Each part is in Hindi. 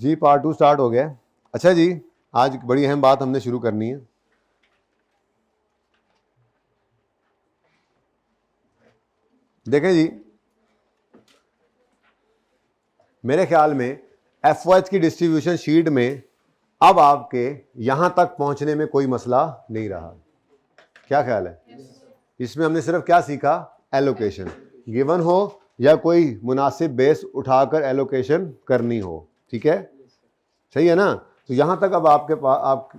जी पार्ट 2 स्टार्ट हो गया। अच्छा जी, आज बड़ी अहम बात हमने शुरू करनी है। देखें जी, मेरे ख्याल में एफओएच की डिस्ट्रीब्यूशन शीट में अब आपके यहां तक पहुंचने में कोई मसला नहीं रहा। क्या ख्याल है? इसमें हमने सिर्फ क्या सीखा? एलोकेशन गिवन हो या कोई मुनासिब बेस उठाकर एलोकेशन करनी हो। ठीक है, सही है ना? तो यहां तक अब आपके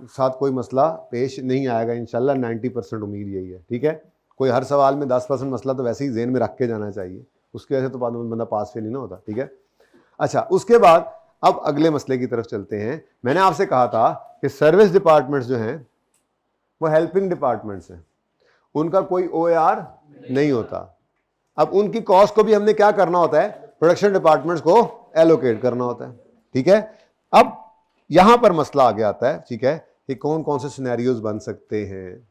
साथ कोई मसला पेश नहीं आएगा इंशाल्लाह। 90% उम्मीद यही है। ठीक है, कोई हर सवाल में 10% मसला तो वैसे ही जेहन में रख के जाना चाहिए, उसकी वजह से तो बाद में बंदा पास फेल ही ना होता। ठीक है, अच्छा, उसके बाद अब अगले मसले की तरफ चलते हैं। मैंने आपसे कहा था कि सर्विस डिपार्टमेंट्स जो हैं वो हेल्पिंग डिपार्टमेंट्स हैं, उनका कोई ओएआर नहीं होता। अब उनकी कॉस्ट को भी हमने क्या करना होता है? प्रोडक्शन डिपार्टमेंट्स को एलोकेट करना होता है। ठीक है, अब यहां पर मसला आगे आता है। ठीक है, कि कौन कौन से सिनेरियोज बन सकते हैं।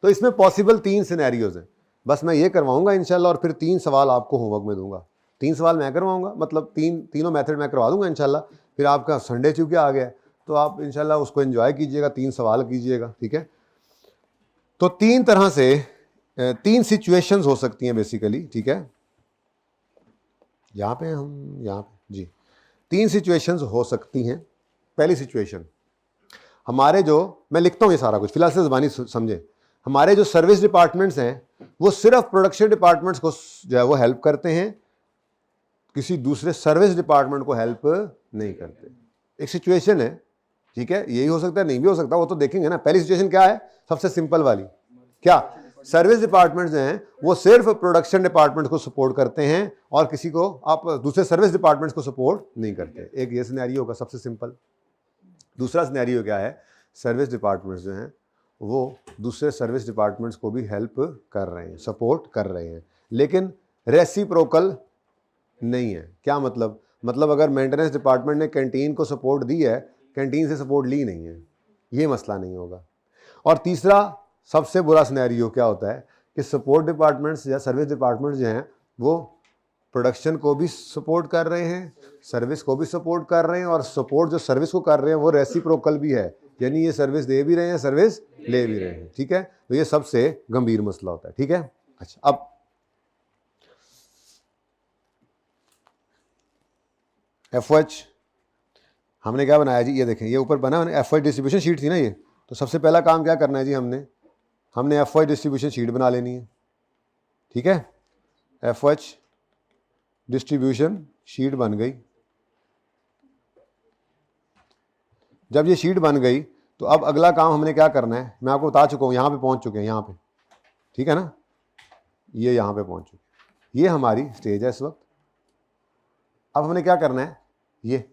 तो इसमें पॉसिबल 3 सिनेरियोज हैं। बस मैं ये करवाऊंगा इंशाल्लाह, और फिर 3 सवाल आपको होमवर्क में दूंगा। 3 सवाल मैं करवाऊंगा, मतलब तीनों मेथड मैं करवा दूंगा इंशाल्लाह। फिर आपका संडे चूंकि आ गया तो आप इंशाल्लाह उसको एंजॉय कीजिएगा, 3 सवाल कीजिएगा। ठीक है, तो 3 तरह से 3 सिचुएशंस हो सकती हैं बेसिकली। ठीक है, यहाँ पे जी 3 सिचुएशंस हो सकती हैं। पहली सिचुएशन, हमारे जो, मैं लिखता हूँ ये सारा कुछ फिलहाल से ज़बानी समझे। हमारे जो सर्विस डिपार्टमेंट्स हैं वो सिर्फ प्रोडक्शन डिपार्टमेंट्स को जो है वो हेल्प करते हैं, किसी दूसरे सर्विस डिपार्टमेंट को हेल्प नहीं करते। एक सिचुएशन है। ठीक है, यही हो सकता है, नहीं भी हो सकता, वो तो देखेंगे ना। पहली सिचुएशन क्या है? सबसे सिंपल वाली, क्या? सर्विस डिपार्टमेंट्स जो हैं वो सिर्फ प्रोडक्शन डिपार्टमेंट को सपोर्ट करते हैं और किसी को, आप दूसरे सर्विस डिपार्टमेंट्स को सपोर्ट नहीं करते। एक ये सिनेरियो होगा सबसे सिंपल। दूसरा सिनेरियो क्या है? सर्विस डिपार्टमेंट्स जो हैं वो दूसरे सर्विस डिपार्टमेंट्स को भी हेल्प कर रहे हैं, सपोर्ट कर रहे हैं, लेकिन रेसिप्रोकल नहीं है। क्या मतलब? मतलब अगर मेंटेनेंस डिपार्टमेंट ने कैंटीन को सपोर्ट दी है, कैंटीन से सपोर्ट ली नहीं है, ये मसला नहीं होगा। और तीसरा सबसे बुरा सिनेरियो क्या होता है कि सपोर्ट डिपार्टमेंट्स या सर्विस डिपार्टमेंट्स जो हैं वो प्रोडक्शन को भी सपोर्ट कर रहे हैं, सर्विस को भी सपोर्ट कर रहे हैं, और सपोर्ट जो सर्विस को कर रहे हैं वो रेसिप्रोकल भी है, यानी ये सर्विस दे भी रहे हैं, सर्विस ले भी रहे हैं। ठीक है, तो ये सबसे गंभीर मसला होता है। ठीक है, अच्छा, अब एफओएच हमने क्या बनाया जी? ये देखें, ये ऊपर बना एफओएच डिस्ट्रीब्यूशन शीट थी ना ये। तो सबसे पहला काम क्या करना है जी? हमने एफओएच डिस्ट्रीब्यूशन शीट बना लेनी है। ठीक है, एफओएच डिस्ट्रीब्यूशन शीट बन गई। जब ये शीट बन गई तो अब अगला काम हमने क्या करना है, मैं आपको बता चुका हूँ, यहाँ पे पहुँच चुके हैं, यहाँ पे। ठीक है ना, ये यहाँ पे पहुँच चुके, ये हमारी स्टेज है इस वक्त। अब हमने क्या करना है? ये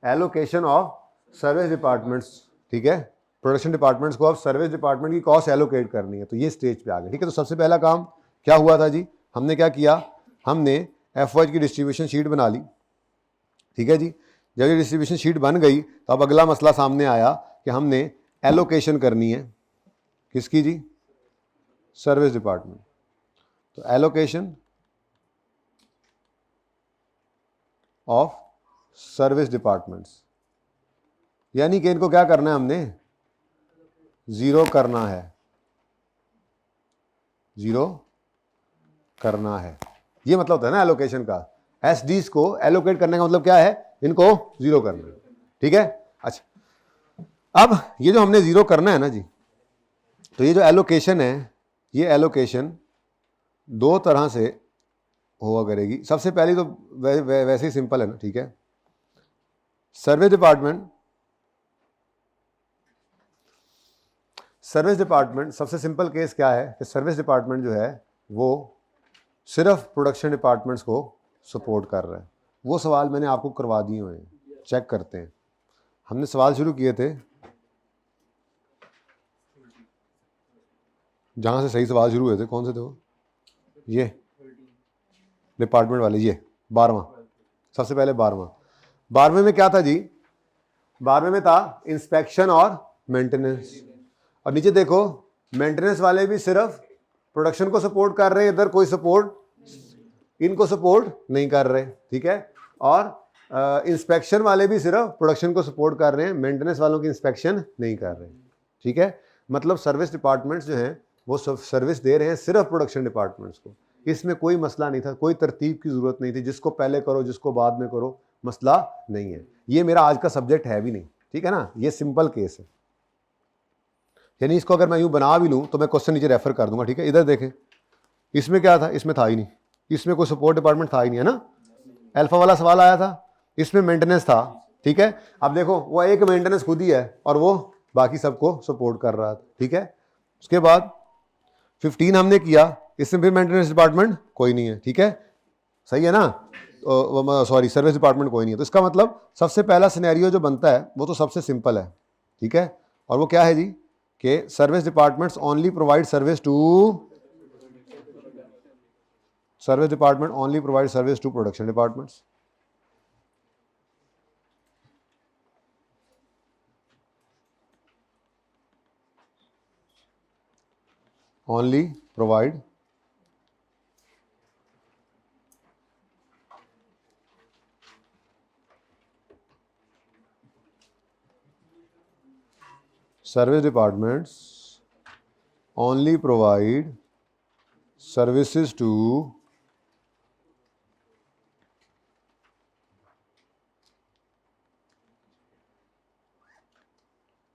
एलोकेशन ऑफ सर्विस डिपार्टमेंट्स। ठीक है, प्रोडक्शन डिपार्टमेंट्स को अब सर्विस डिपार्टमेंट की कॉस्ट एलोकेट करनी है। तो ये स्टेज पे आ गए। ठीक है, तो सबसे पहला काम क्या हुआ था जी? हमने क्या किया? हमने एफओएच की डिस्ट्रीब्यूशन शीट बना ली। ठीक है जी, जब ये डिस्ट्रीब्यूशन शीट बन गई तो अब अगला मसला सामने आया कि हमने एलोकेशन करनी है। किसकी जी? Service department. तो एलोकेशन ऑफ सर्विस डिपार्टमेंट्स, यानी कि इनको क्या करना है? हमने जीरो करना है, जीरो करना है। ये मतलब होता है ना एलोकेशन का। एसडीज को एलोकेट करने का मतलब क्या है? इनको जीरो करना है। ठीक है, अच्छा, अब ये जो हमने जीरो करना है ना जी, तो ये जो एलोकेशन है, ये एलोकेशन 2 तरह से हुआ करेगी। सबसे पहली तो वैसे ही सिंपल है ना। ठीक है, सर्विस डिपार्टमेंट सबसे सिंपल केस क्या है कि सर्विस डिपार्टमेंट जो है वो सिर्फ प्रोडक्शन डिपार्टमेंट्स को सपोर्ट कर रहा है। वो सवाल मैंने आपको करवा दिए हुए हैं, चेक करते हैं। हमने सवाल शुरू किए थे, जहाँ से सही सवाल शुरू हुए थे, कौन से थे वो? ये डिपार्टमेंट वाले, ये 12वां, सबसे पहले 12वें में क्या था जी? 12वें में था इंस्पेक्शन और मेंटेनेंस। और नीचे देखो, मेंटेनेंस वाले भी सिर्फ प्रोडक्शन को सपोर्ट कर रहे हैं, इधर कोई सपोर्ट इनको सपोर्ट नहीं कर रहे। ठीक है, और इंस्पेक्शन वाले भी सिर्फ प्रोडक्शन को सपोर्ट कर रहे हैं, मेंटेनेंस वालों की इंस्पेक्शन नहीं कर रहे हैं, ठीक है। मतलब सर्विस डिपार्टमेंट्स जो हैं वो सर्विस दे रहे हैं सिर्फ प्रोडक्शन डिपार्टमेंट्स को। इसमें कोई मसला नहीं था, कोई तरतीब की ज़रूरत नहीं थी, जिसको पहले करो जिसको बाद में करो, मसला नहीं है। ये मेरा आज का सब्जेक्ट है भी नहीं, ठीक है ना, ये सिंपल केस है। यानी इसको अगर मैं यूँ बना भी लूँ तो मैं क्वेश्चन नीचे रेफर कर दूंगा, ठीक है। इधर देखें, इसमें क्या था, इसमें था ही नहीं, इसमें कोई सपोर्ट डिपार्टमेंट था ही नहीं, है ना। अल्फा वाला सवाल आया था, इसमें मेंटेनेंस था, ठीक है। अब देखो वो एक मेंटेनेंस खुद ही है और वो बाकी सबको सपोर्ट कर रहा था, ठीक है। उसके बाद 15 हमने किया, इसमें फिर मेंटेनेंस डिपार्टमेंट कोई नहीं है, ठीक है, सही है ना, सॉरी सर्विस डिपार्टमेंट कोई नहीं है। तो इसका मतलब सबसे पहला सिनेरियो जो बनता है वो तो सबसे सिंपल है, ठीक है। और वो क्या है जी, कि service departments only provide service to production departments. only provide service departments only provide services to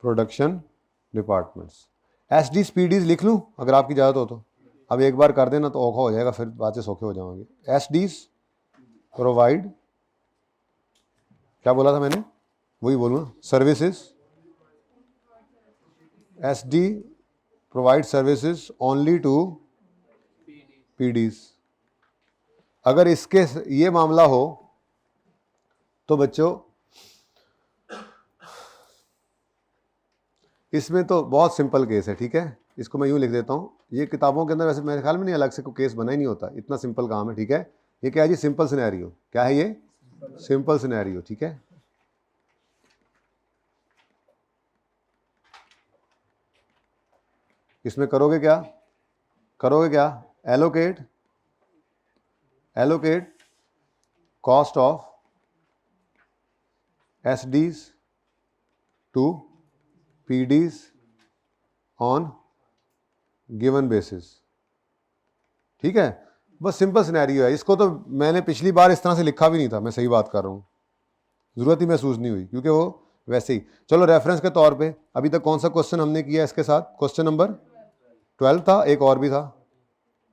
production departments. SD PDs लिख लूँ अगर आपकी इजाज़त हो तो, अब एक बार कर देना तो औखा हो जाएगा, फिर बातें सौखे हो जाएंगे। एसडीज प्रोवाइड, क्या बोला था मैंने, वही बोलूँ, services. SD provide services only to PDs. अगर इसके ये मामला हो तो बच्चों इसमें तो बहुत सिंपल केस है, ठीक है। इसको मैं यूँ लिख देता हूँ, ये किताबों के अंदर वैसे मेरे ख्याल में नहीं अलग से कोई केस बना ही नहीं होता, इतना सिंपल काम है, ठीक है। ये क्या है जी, सिंपल सिनेरियो। क्या है ये, सिंपल सिनेरियो, ठीक है। इसमें करोगे क्या, allocate cost of SDs to PDs on given basis, ठीक है। बस सिंपल सिनेरियो है। इसको तो मैंने पिछली बार इस तरह से लिखा भी नहीं था, मैं सही बात कर रहा हूँ, ज़रूरत ही महसूस नहीं हुई क्योंकि वो वैसे ही। चलो रेफरेंस के तौर पे अभी तक कौन सा क्वेश्चन हमने किया इसके साथ, क्वेश्चन नंबर 12 था, एक और भी था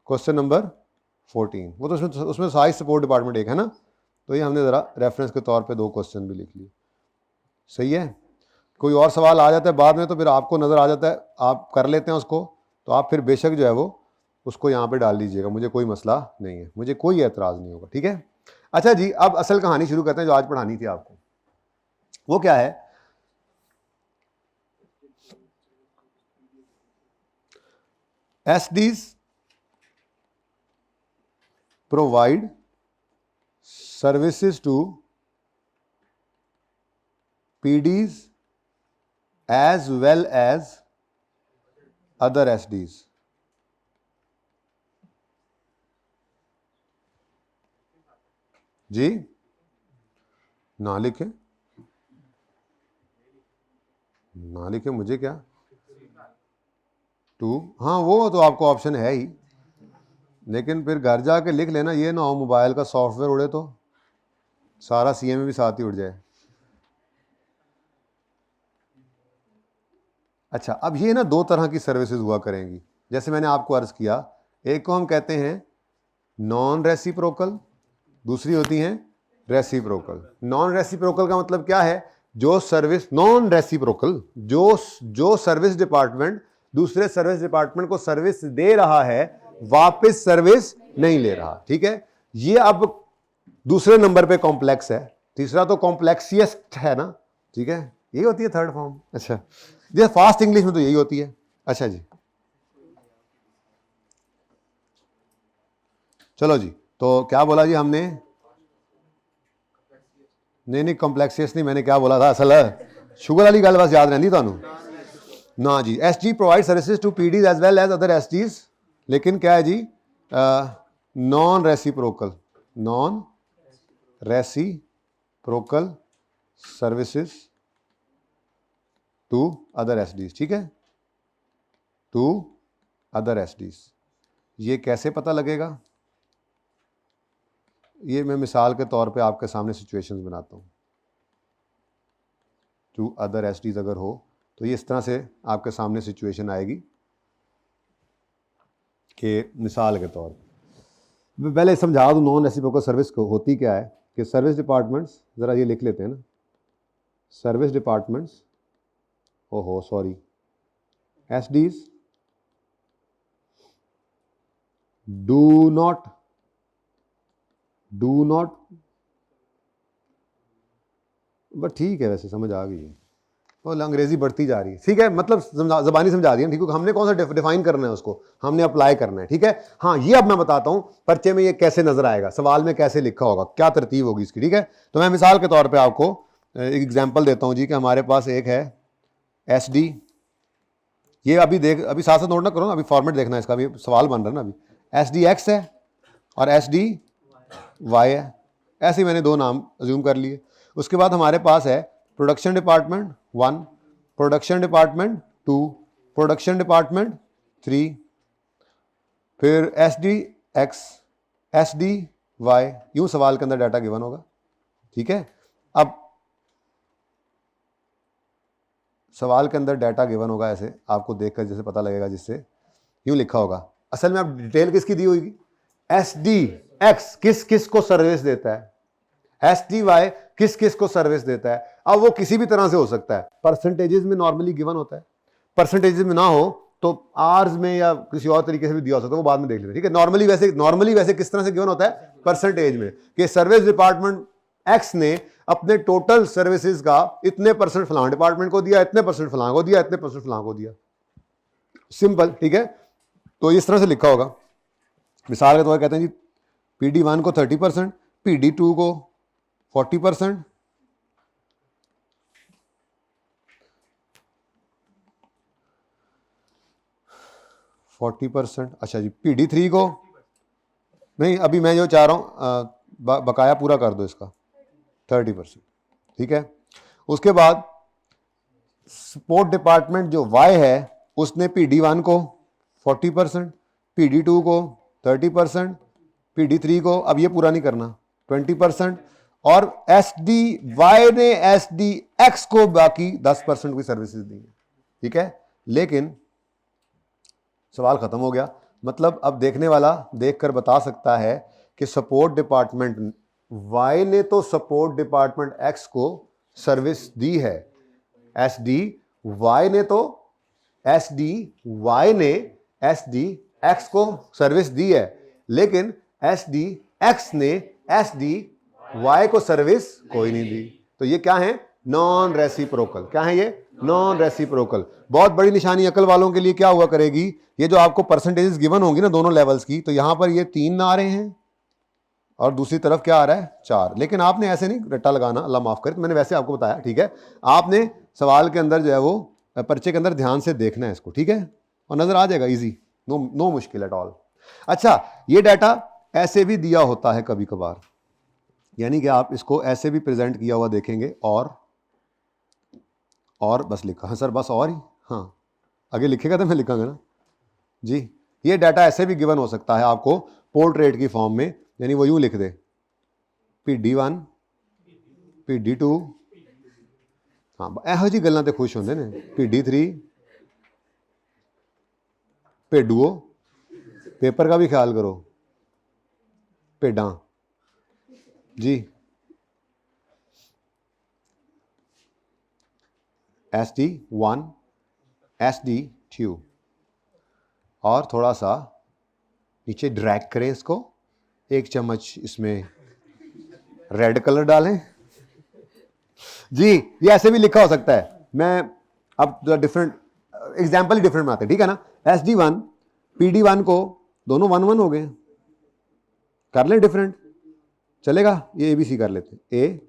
क्वेश्चन नंबर 14, वो तो उसमें साइज सपोर्ट डिपार्टमेंट एक है ना, तो ये हमने ज़रा रेफरेंस के तौर पे 2 क्वेश्चन भी लिख लिए, सही है। कोई और सवाल आ जाता है बाद में तो फिर आपको नज़र आ जाता है, आप कर लेते हैं उसको, तो आप फिर बेशक जो है वो उसको यहाँ पे डाल दीजिएगा, मुझे कोई मसला नहीं है, मुझे कोई एतराज़ नहीं होगा, ठीक है। अच्छा जी, अब असल कहानी शुरू करते हैं जो आज पढ़ानी थी आपको। वो क्या है, SDs provide services to PDs as well as other SDs। जी ना लिखे मुझे क्या, टू, हाँ वो तो आपको ऑप्शन है ही, लेकिन फिर घर जाके लिख लेना, ये ना हो मोबाइल का सॉफ्टवेयर उड़े तो सारा सीएमए भी साथ ही उड़ जाए। अच्छा, अब ये ना 2 तरह की सर्विसेज हुआ करेंगी, जैसे मैंने आपको अर्ज किया, एक को हम कहते हैं नॉन रेसिप्रोकल, दूसरी होती हैं रेसिप्रोकल। नॉन रेसिप्रोकल का मतलब क्या है, जो सर्विस नॉन रेसिप्रोकल, जो सर्विस डिपार्टमेंट दूसरे सर्विस डिपार्टमेंट को सर्विस दे रहा है वापस सर्विस नहीं ले रहा, ठीक है। ये अब दूसरे नंबर पे कॉम्प्लेक्स है, तीसरा तो कॉम्प्लेक्सियस्ट है ना, ठीक है, यही होती है थर्ड फॉर्म। अच्छा, ये फास्ट इंग्लिश में तो यही होती है। अच्छा जी, चलो जी, तो क्या बोला जी हमने, नहीं कॉम्प्लेक्सियस नहीं, मैंने क्या बोला था असल शुगर वाली गल बस याद रहती थानू ना जी। SD provide services to PDs as well as other SDs, लेकिन क्या है जी, नॉन रेसिप्रोकल प्रोकल सर्विसेज टू अदर एसडीज, ठीक है, टू अदर एसडीज। ये कैसे पता लगेगा? ये मैं मिसाल के तौर पे आपके सामने सिचुएशंस बनाता हूँ। टू अदर एसडीज अगर हो तो ये इस तरह से आपके सामने सिचुएशन आएगी कि मिसाल के तौर पे पहले समझा दूँ नॉन रेसिप्रोकल सर्विस को होती क्या है कि सर्विस डिपार्टमेंट्स, ज़रा ये लिख लेते हैं ना, सर्विस डिपार्टमेंट्स, ओहो सॉरी, एसडीज डू नॉट बट ठीक है, वैसे समझ आ गई है, तो अंग्रेजी बढ़ती जा रही है, ठीक है, मतलब ज़बानी समझा दिया, ठीक है। हमने कौन सा डिफाइन करना है उसको, हमने अप्लाई करना है, ठीक है। हाँ, ये अब मैं बताता हूं पर्चे में ये कैसे नजर आएगा, सवाल में कैसे लिखा होगा, क्या तरतीब होगी इसकी, ठीक है। तो मैं मिसाल के तौर पे आपको एक एग्जांपल देता हूं जी कि हमारे पास एक है एसडी, ये अभी साथ साथ नोट ना करो ना, अभी फॉर्मेट देखना है इसका, अभी सवाल बन रहा है ना, अभी एसडी एक्स है और एसडी वाई है, ऐसे ही मैंने दो नाम अज्यूम कर लिए। उसके बाद हमारे पास है production department 1, production department 2, production department 3, फिर S D X, S D Y, यूं सवाल के अंदर डाटा गिवन होगा, ठीक है। अब सवाल के अंदर डाटा गिवन होगा, ऐसे आपको देखकर जैसे पता लगेगा, जिससे यूं लिखा होगा। असल में अब डिटेल किसकी दी होगी, एस डी एक्स किस किस को सर्विस देता है, एस डी वाई किस किस को सर्विस देता है। अब वो किसी भी तरह से हो सकता है, परसेंटेजेस में नॉर्मली गिवन होता है, परसेंटेजेस में ना हो तो आर्स में या किसी और तरीके से भी दिया हो सकता है, वो बाद में देख लेते हैं, ठीक है। नॉर्मली वैसे किस तरह से गिवन होता है, परसेंटेज में, कि सर्विस डिपार्टमेंट एक्स ने अपने टोटल सर्विसेज का इतने परसेंट फलां डिपार्टमेंट को दिया, इतने परसेंट फलां को दिया, इतने परसेंट फलां को दिया, सिंपल, ठीक है। तो इस तरह से लिखा होगा। मिसाल के तौर पर कहते हैं जी PD1 को 30%, PD2 को 40%, अच्छा जी PD3 को नहीं, अभी मैं जो चाह रहा हूं बकाया पूरा कर दो इसका 30%, ठीक है। उसके बाद सपोर्ट डिपार्टमेंट जो Y है उसने PD1 को 40%, PD2 को 30%, PD3 को, अब ये पूरा नहीं करना, 20%, और SDY ने SDX को बाकी 10% की सर्विसेज दी है, ठीक है। लेकिन सवाल खत्म हो गया, मतलब अब देखने वाला देखकर बता सकता है कि सपोर्ट डिपार्टमेंट Y ने तो सपोर्ट डिपार्टमेंट X को सर्विस दी है, SDY ने तो SDY ने SDX को सर्विस दी है, लेकिन SDX ने SDY को सर्विस कोई नहीं दी। तो ये क्या है, नॉन रेसिप्रोकल। क्या है ये, नॉन रेसिप्रोकल। बहुत बड़ी निशानी अकल वालों के लिए क्या हुआ करेगी, ये जो आपको परसेंटेजेस गिवन होंगी ना दोनों लेवल्स की, तो यहां पर ये 3 आ रहे हैं और दूसरी तरफ क्या आ रहा है, 4। लेकिन आपने ऐसे नहीं रट्टा लगाना, अल्लाह माफ करे, तो मैंने वैसे आपको बताया, ठीक है। आपने सवाल के अंदर जो है वो पर्चे के अंदर ध्यान से देखना है इसको, ठीक है, और नजर आ जाएगा इजी, नो मुश्किल एट ऑल। अच्छा, ये डाटा ऐसे भी दिया होता है कभी कभार, यानी कि आप इसको ऐसे भी प्रेजेंट किया हुआ देखेंगे, और बस लिखा, हाँ सर बस और ही, हाँ आगे लिखेगा तो मैं लिखांगा ना जी। ये डाटा ऐसे भी गिवन हो सकता है आपको पोर्ट्रेट की फॉर्म में, यानी वो यूं लिख दे PD1 PD2, हाँ ਇਹੋ जी गल्लां ते खुश होंदे ने, PD3 भेडुओ, पेपर का भी ख्याल करो, भेडां जी, SD1 SD2, और थोड़ा सा नीचे ड्रैग करें इसको, 1 चम्मच इसमें रेड कलर डालें जी। ये ऐसे भी लिखा हो सकता है, मैं अब डिफरेंट एग्जाम्पल ही डिफरेंट बनाते हैं, ठीक है ना। SD1 PD1 को दोनों 1-1 हो गए, कर लें डिफरेंट, चलेगा। ये ABC कर लेते हैं, A,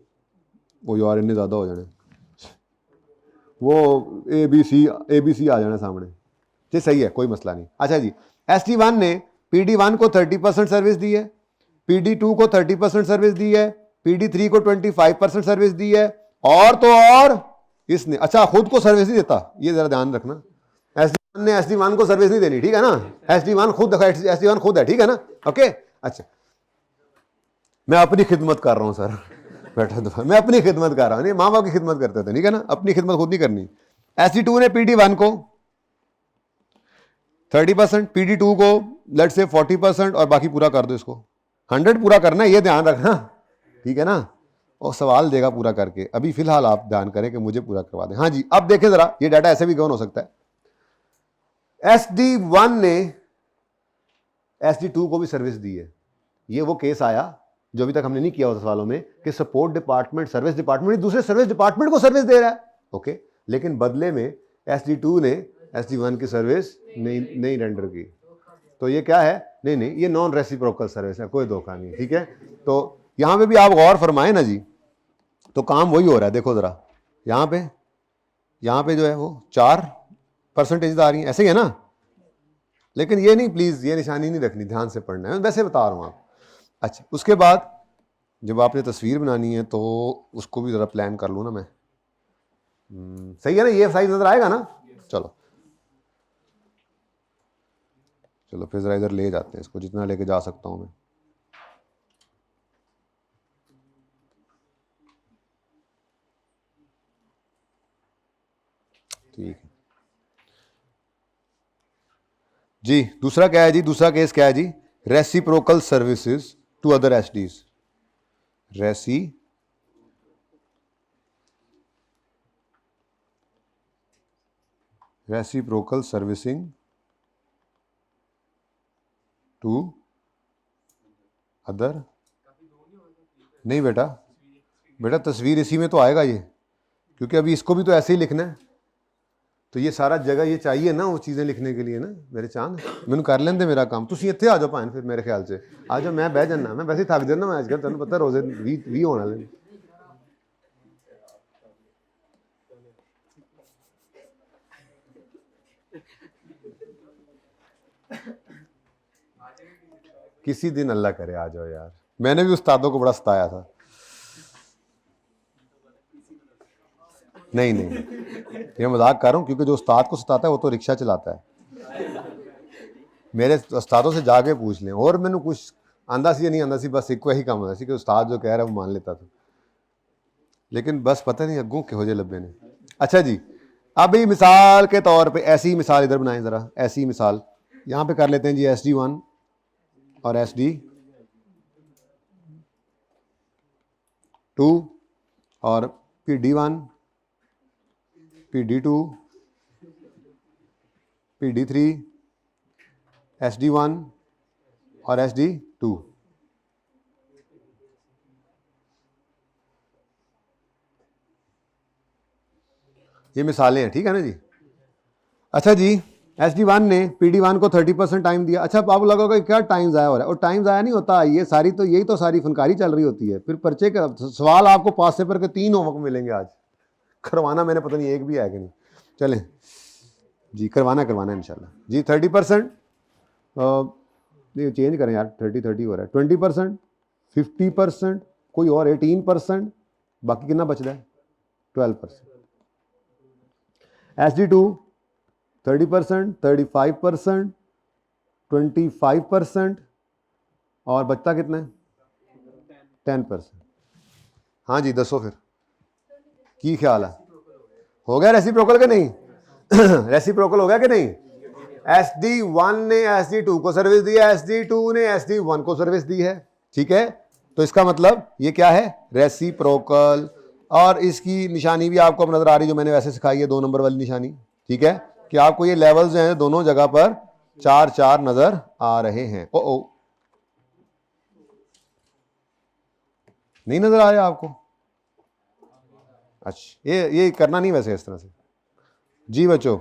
वो यार इतने ज़्यादा हो जाने, वो ABC आ जाना सामने, जी सही है, कोई मसला नहीं। अच्छा जी, SD1 ने PD1 को 30% सर्विस दी है, PD2 को 30% सर्विस दी है, PD3 को 25% सर्विस दी है, और तो और इसने अच्छा खुद को सर्विस नहीं देता, ये जरा ध्यान रखना। SD1 ने SD1 को सर्विस नहीं देनी, ठीक है ना। SD1 खुद है, ठीक है ना। ओके, अच्छा मैं अपनी खिदमत कर रहा हूं सर, बैठा तो मैं अपनी खिदमत कर रहा हूं, नहीं माँ बाप की खिदमत करते थे, ठीक है ना, अपनी खिदमत खुद नहीं करनी। SD2 ने PD1 को 30%, PD2 को लेट से 40%, और बाकी पूरा कर दो, इसको 100 पूरा करना है, ये ध्यान रखना, ठीक है ना। और सवाल देगा पूरा करके, अभी फिलहाल आप ध्यान करें कि मुझे पूरा करवा दें। हाँ जी, अब देखें जरा, ये डाटा ऐसे भी गौन हो सकता है। SD1 ने SD2 को भी सर्विस दी है। ये वो केस आया जो अभी तक हमने नहीं किया होता सवालों में, कि सपोर्ट डिपार्टमेंट सर्विस डिपार्टमेंट दूसरे सर्विस डिपार्टमेंट को सर्विस दे रहा है, ओके, लेकिन बदले में SD2 ने SD1 की सर्विस नहीं रेंडर की। तो ये क्या है, नहीं, ये नॉन रेसिप्रोकल सर्विस है, कोई धोखा नहीं, ठीक है। तो यहां पे भी आप गौर फरमाए ना जी, तो काम वही हो रहा है। देखो जरा, यहाँ पे जो है वो 4% आ रही है, ऐसे ही है ना। लेकिन ये नहीं, प्लीज ये निशानी नहीं रखनी, ध्यान से पढ़ना है, वैसे बता रहा हूं आप। अच्छा, उसके बाद जब आपने तस्वीर बनानी है तो उसको भी जरा प्लान कर लूँ ना मैं। सही है ना, ये साइज नजर आएगा ना। चलो फिर जरा इधर ले जाते हैं इसको, जितना लेके जा सकता हूं मैं। ठीक है जी। दूसरा क्या है जी, दूसरा केस क्या है जी, reciprocal services to other SDs. Reciprocal servicing to other, नहीं बेटा तस्वीर इसी में तो आएगा ये, क्योंकि अभी इसको भी तो ऐसे ही लिखना है, तो ये सारा जगह ये चाहिए ना वो चीज़ें लिखने के लिए ना मेरे चांद। मैंने कर लेंदे मेरा काम, तुम इत्थे आ जाओ भाएं, फिर मेरे ख्याल से आ जाओ, मैं बह जाना, मैं वैसे थक जाना मैं अजकल, तेन पता रोजे 20 होने वाले। किसी दिन अल्लाह करे आ जाओ यार, मैंने भी उस्तादों को बड़ा सताया था। नहीं ये मजाक कर रहा हूँ, क्योंकि जो उस्ताद को सताता है वो तो रिक्शा चलाता है। मेरे उस्तादों से जाके पूछ लें, और मैंने कुछ आंदा सी या नहीं आंदा सी, बस एक ही काम होता सी कि उस्ताद जो कह रहा है वो मान लेता था, लेकिन बस पता नहीं अग्गों के हो जाए लब्बे ने। अच्छा जी, अब ये मिसाल के तौर पे ऐसी ही मिसाल इधर बनाएं जरा, ऐसी ही मिसाल यहाँ पे कर लेते हैं जी, SD1 और SD2 और PD1, PD2, PD3, SD1 और SD2। ये मिसालें हैं, ठीक है ना जी। अच्छा जी, SD1 ने PD1 को 30% टाइम दिया। अच्छा, आप लगोगे क्या टाइम ज़ाया हो रहा है, और टाइम ज़ाया नहीं होता, ये सारी तो यही तो सारी फनकारी चल रही होती है। फिर पर्चे का सवाल आपको पास पेपर के 3 होमवर्क मिलेंगे आज, करवाना मैंने पता नहीं एक भी है कि नहीं, चलें जी, करवाना इंशाल्लाह जी। 30% नहीं चेंज करें यार, 30 हो रहा है, 20%, 50%, कोई और 18%, बाकी कितना बच रहा है 12%। SD2 30%, 35%, 25%, और बचता कितना है 10%। हाँ जी, दसो फिर की ख्याल है, हो गया रेसिप्रोकल के नहीं? रेसिप्रोकल हो गया कि नहीं? SD1 ने SD2 को सर्विस दी है, SD2 ने SD1 को सर्विस दी है, ठीक है। तो इसका मतलब ये क्या है, रेसिप्रोकल। और इसकी निशानी भी आपको अब नजर आ रही, जो मैंने वैसे सिखाई है 2 नंबर वाली निशानी, ठीक है, कि आपको ये लेवल्स जो हैं दोनों जगह पर 4-4 नजर आ रहे हैं। ओ नहीं नजर आ रहा आपको? अच्छा, ये करना नहीं वैसे इस तरह से जी बच्चों।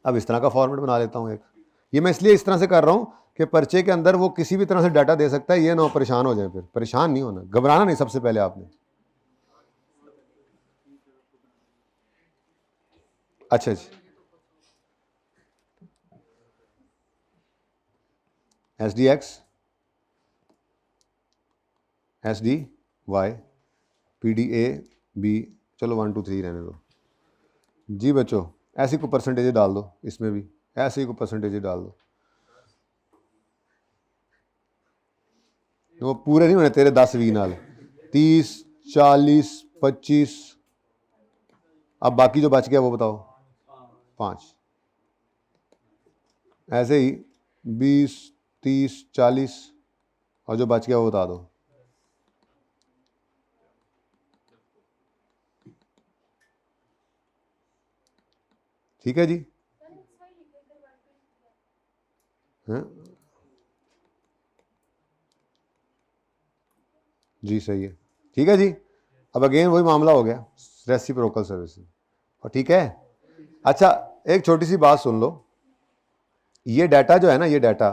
अब इस तरह का फॉर्मेट बना लेता हूं एक, ये मैं इसलिए इस तरह से कर रहा हूं कि पर्चे के अंदर वो किसी भी तरह से डाटा दे सकता है, ये ना परेशान हो जाए, फिर परेशान नहीं होना, घबराना नहीं सबसे पहले आपने। अच्छा जी, SDX, SD1, Y, PDA B, चलो 1 2 3 रहने दो जी बच्चों। ऐसे को परसेंटेज डाल दो, इसमें भी ऐसे ही को परसेंटेज डाल दो। वो पूरे नहीं होने तेरे 10 20 नाल, 30 40 25। अब बाकी जो बच गया वो बताओ। 5। ऐसे ही 20 30 40 और जो बच गया वो बता दो। ठीक है जी। हाँ जी सही है। ठीक है जी। अब अगेन वही मामला हो गया, रेसिप्रोकल सर्विसेज। और ठीक है। अच्छा एक छोटी सी बात सुन लो, ये डाटा जो है ना, ये डाटा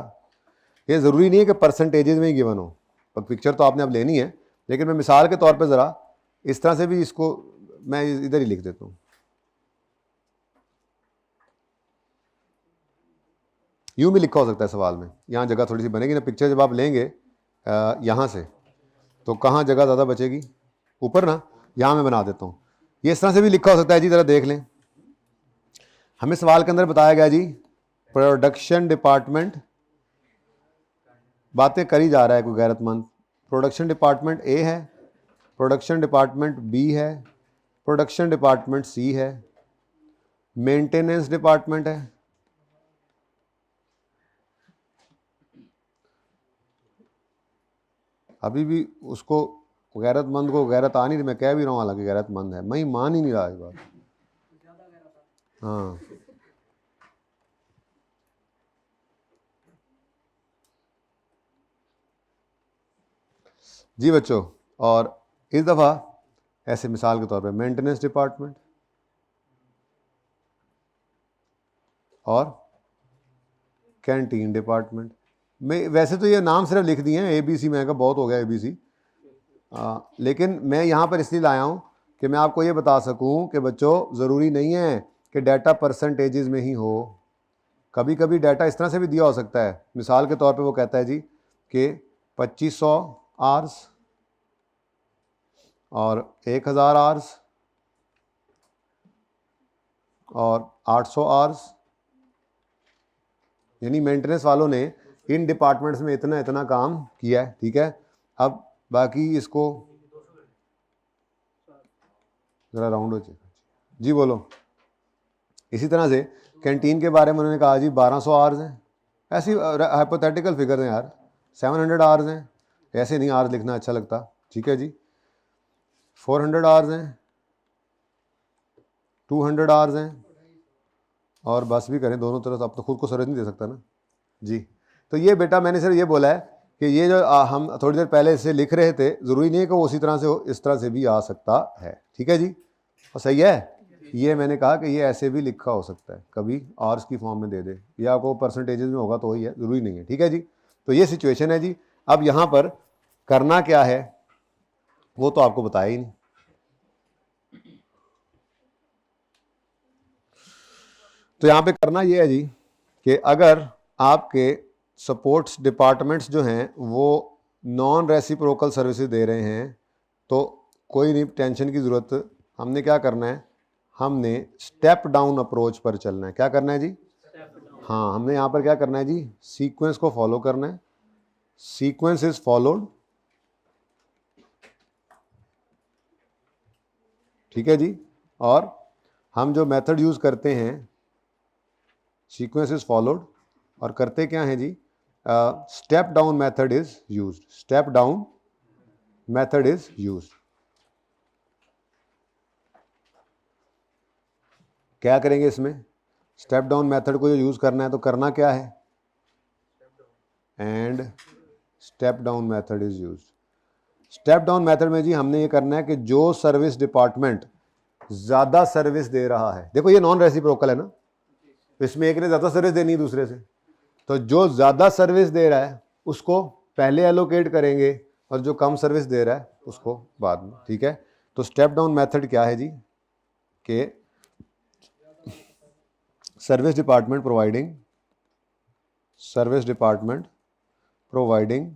ये ज़रूरी नहीं है कि परसेंटेजेस में ही गिवन हो, पर पिक्चर तो आपने अब लेनी है। लेकिन मैं मिसाल के तौर पे ज़रा इस तरह से भी इसको मैं इधर ही लिख देता हूँ। यूँ भी लिखा हो सकता है सवाल में, यहाँ जगह थोड़ी सी बनेगी ना। पिक्चर जब आप लेंगे यहाँ से तो कहाँ जगह ज़्यादा बचेगी, ऊपर ना। यहाँ मैं बना देता हूँ, ये इस तरह से भी लिखा हो सकता है जी। ज़रा देख लें, हमें सवाल के अंदर बताया गया जी प्रोडक्शन डिपार्टमेंट, बातें करी जा रहा है कोई गैरतमंद। प्रोडक्शन डिपार्टमेंट A है, प्रोडक्शन डिपार्टमेंट B है, प्रोडक्शन डिपार्टमेंट C है, मेंटेनेंस डिपार्टमेंट है, अभी भी उसको गैरतमंद को गैरत आ नहीं रही। मैं कह भी रहा हूँ हालांकि गैरतमंद है, मैं मान ही नहीं रहा इस बात। हाँ जी बच्चों। और इस दफ़ा ऐसे मिसाल के तौर पे मेंटेनेंस डिपार्टमेंट और कैंटीन डिपार्टमेंट में, वैसे तो ये नाम सिर्फ लिख दिए हैं ABC, मैं कहा बहुत हो गया ABC। लेकिन मैं यहाँ पर इसलिए लाया हूँ कि मैं आपको ये बता सकूँ कि बच्चों ज़रूरी नहीं है कि डाटा परसेंटेजेस में ही हो। कभी कभी डाटा इस तरह से भी दिया हो सकता है। मिसाल के तौर पे वो कहता है जी कि 2500 आवर्स और 1000 आवर्स और 800 आवर्स, यानी मेंटेनेंस वालों ने इन डिपार्टमेंट्स में इतना इतना काम किया है। ठीक है, अब बाकी इसको ज़रा राउंड हो जाए जी, बोलो। इसी तरह से कैंटीन के बारे में उन्होंने कहा जी 1200 आवर्स हैं। ऐसी हाइपोथेटिकल फिगर हैं यार, 700 आवर्स हैं। ऐसे नहीं आवर्स लिखना अच्छा लगता। ठीक है जी, 400 आवर्स हैं, 200 आवर्स हैं, और बस भी करें दोनों तरफ। अब तो खुद को सर्विस नहीं दे सकता ना जी। तो ये बेटा मैंने सिर्फ ये बोला है कि ये जो हम थोड़ी देर पहले इसे लिख रहे थे, ज़रूरी नहीं है कि वो उसी तरह से हो, इस तरह से भी आ सकता है। ठीक है जी, और सही है। ये मैंने कहा कि ये ऐसे भी लिखा हो सकता है, कभी आवर्स की फॉर्म में दे दे, या आपको परसेंटेजेस में होगा तो वही है, ज़रूरी नहीं है। ठीक है जी, तो ये सिचुएशन है जी। अब यहाँ पर करना क्या है वो तो आपको बताया ही नहीं। तो यहाँ पे करना ये है जी कि अगर आपके सपोर्ट्स डिपार्टमेंट्स जो हैं वो नॉन रेसिप्रोकल सर्विसेज दे रहे हैं तो कोई नहीं टेंशन की ज़रूरत। हमने क्या करना है, हमने स्टेप डाउन अप्रोच पर चलना है। क्या करना है जी? हाँ, हमने यहाँ पर क्या करना है जी, सीक्वेंस को फॉलो करना है। Sequence is followed. ठीक है जी, और हम जो मेथड यूज़ करते हैं सीक्वेंस इज फॉलोड, और करते क्या है जी, step down method is used. Step down method is used. क्या करेंगे इसमें, स्टेप डाउन मेथड को जो यूज़ करना है तो करना क्या है, and step down method is used. Step down method में जी हमने ये करना है कि जो सर्विस डिपार्टमेंट ज़्यादा सर्विस दे रहा है, देखो ये नॉन रेसिप्रोकल है ना, इसमें एक ने ज़्यादा सर्विस देनी है दूसरे से, तो जो ज़्यादा सर्विस दे रहा है उसको पहले एलोकेट करेंगे और जो कम सर्विस दे रहा है उसको बाद में। ठीक है, तो स्टेप डाउन मेथड क्या है जी, कि सर्विस डिपार्टमेंट प्रोवाइडिंग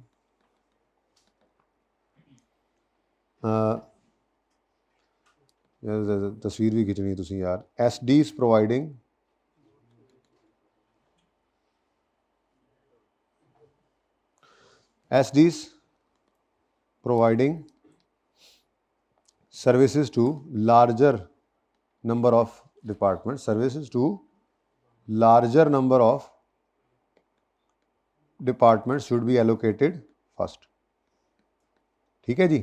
तस्वीर भी खिंचनी तुसी यार। SDs providing services to larger number of departments, services to larger number of departments should be allocated first। ठीक है जी,